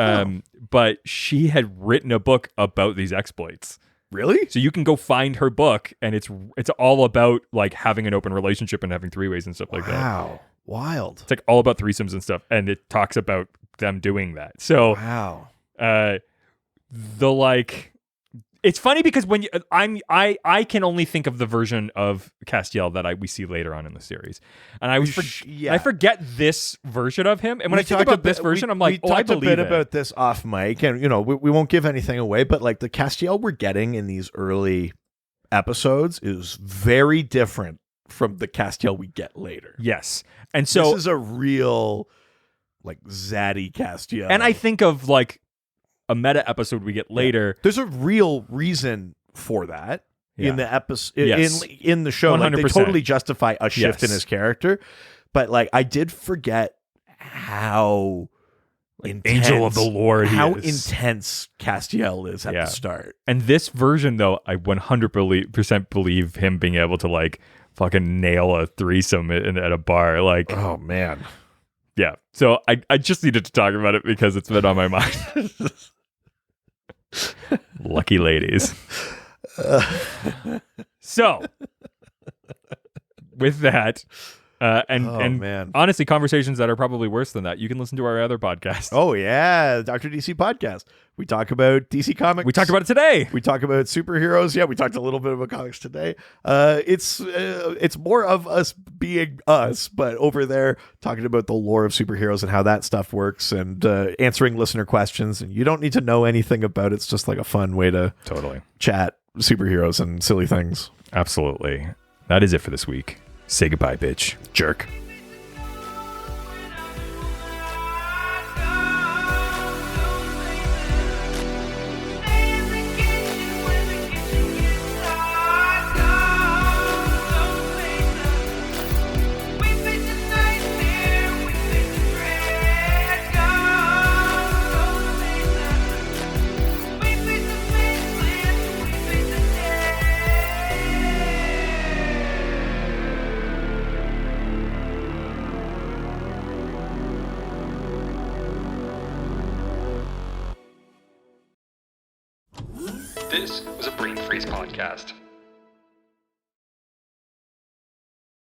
but she had written a book about these exploits. Really? So you can go find her book, and it's all about like having an open relationship and having 3-ways and stuff like that. Wow. Wild. It's like all about threesomes and stuff, and it talks about them doing that. So, wow. The like, it's funny because when I can only think of the version of Castiel that we see later on in the series, and I forget this version of him. And when I think about this version, I'm like, I believe we talked a bit it. about this off mic, and we won't give anything away, but like the Castiel we're getting in these early episodes is very different from the Castiel we get later. Yes, and so this is a real like zaddy Castiel, and I think of like a meta episode we get later. There's a real reason for that in the episode, Yes. in the show. Like, they 100%. totally justify a shift in Yes. his character, but like I did forget how intense, Angel of the Lord, he how is. intense Castiel is at the start. And this version, though, I 100% believe him being able to like fucking nail a threesome at a bar. Like, Oh man, yeah. So I just needed to talk about it because it's been on my mind. Lucky ladies. So, with that, and man. honestly, conversations that are probably worse than that, you can listen to our other podcast. Oh yeah, Dr. DC podcast. We talk about DC Comics. We talked about it today. We talk about superheroes. Yeah, we talked a little bit about comics today. It's more of us being us, but over there talking about the lore of superheroes and how that stuff works, and answering listener questions. And you don't need to know anything about it. It's just like a fun way to Totally chat superheroes and silly things. Absolutely. That is it for this week. Say goodbye, bitch. Jerk. This was a Brain Freeze podcast.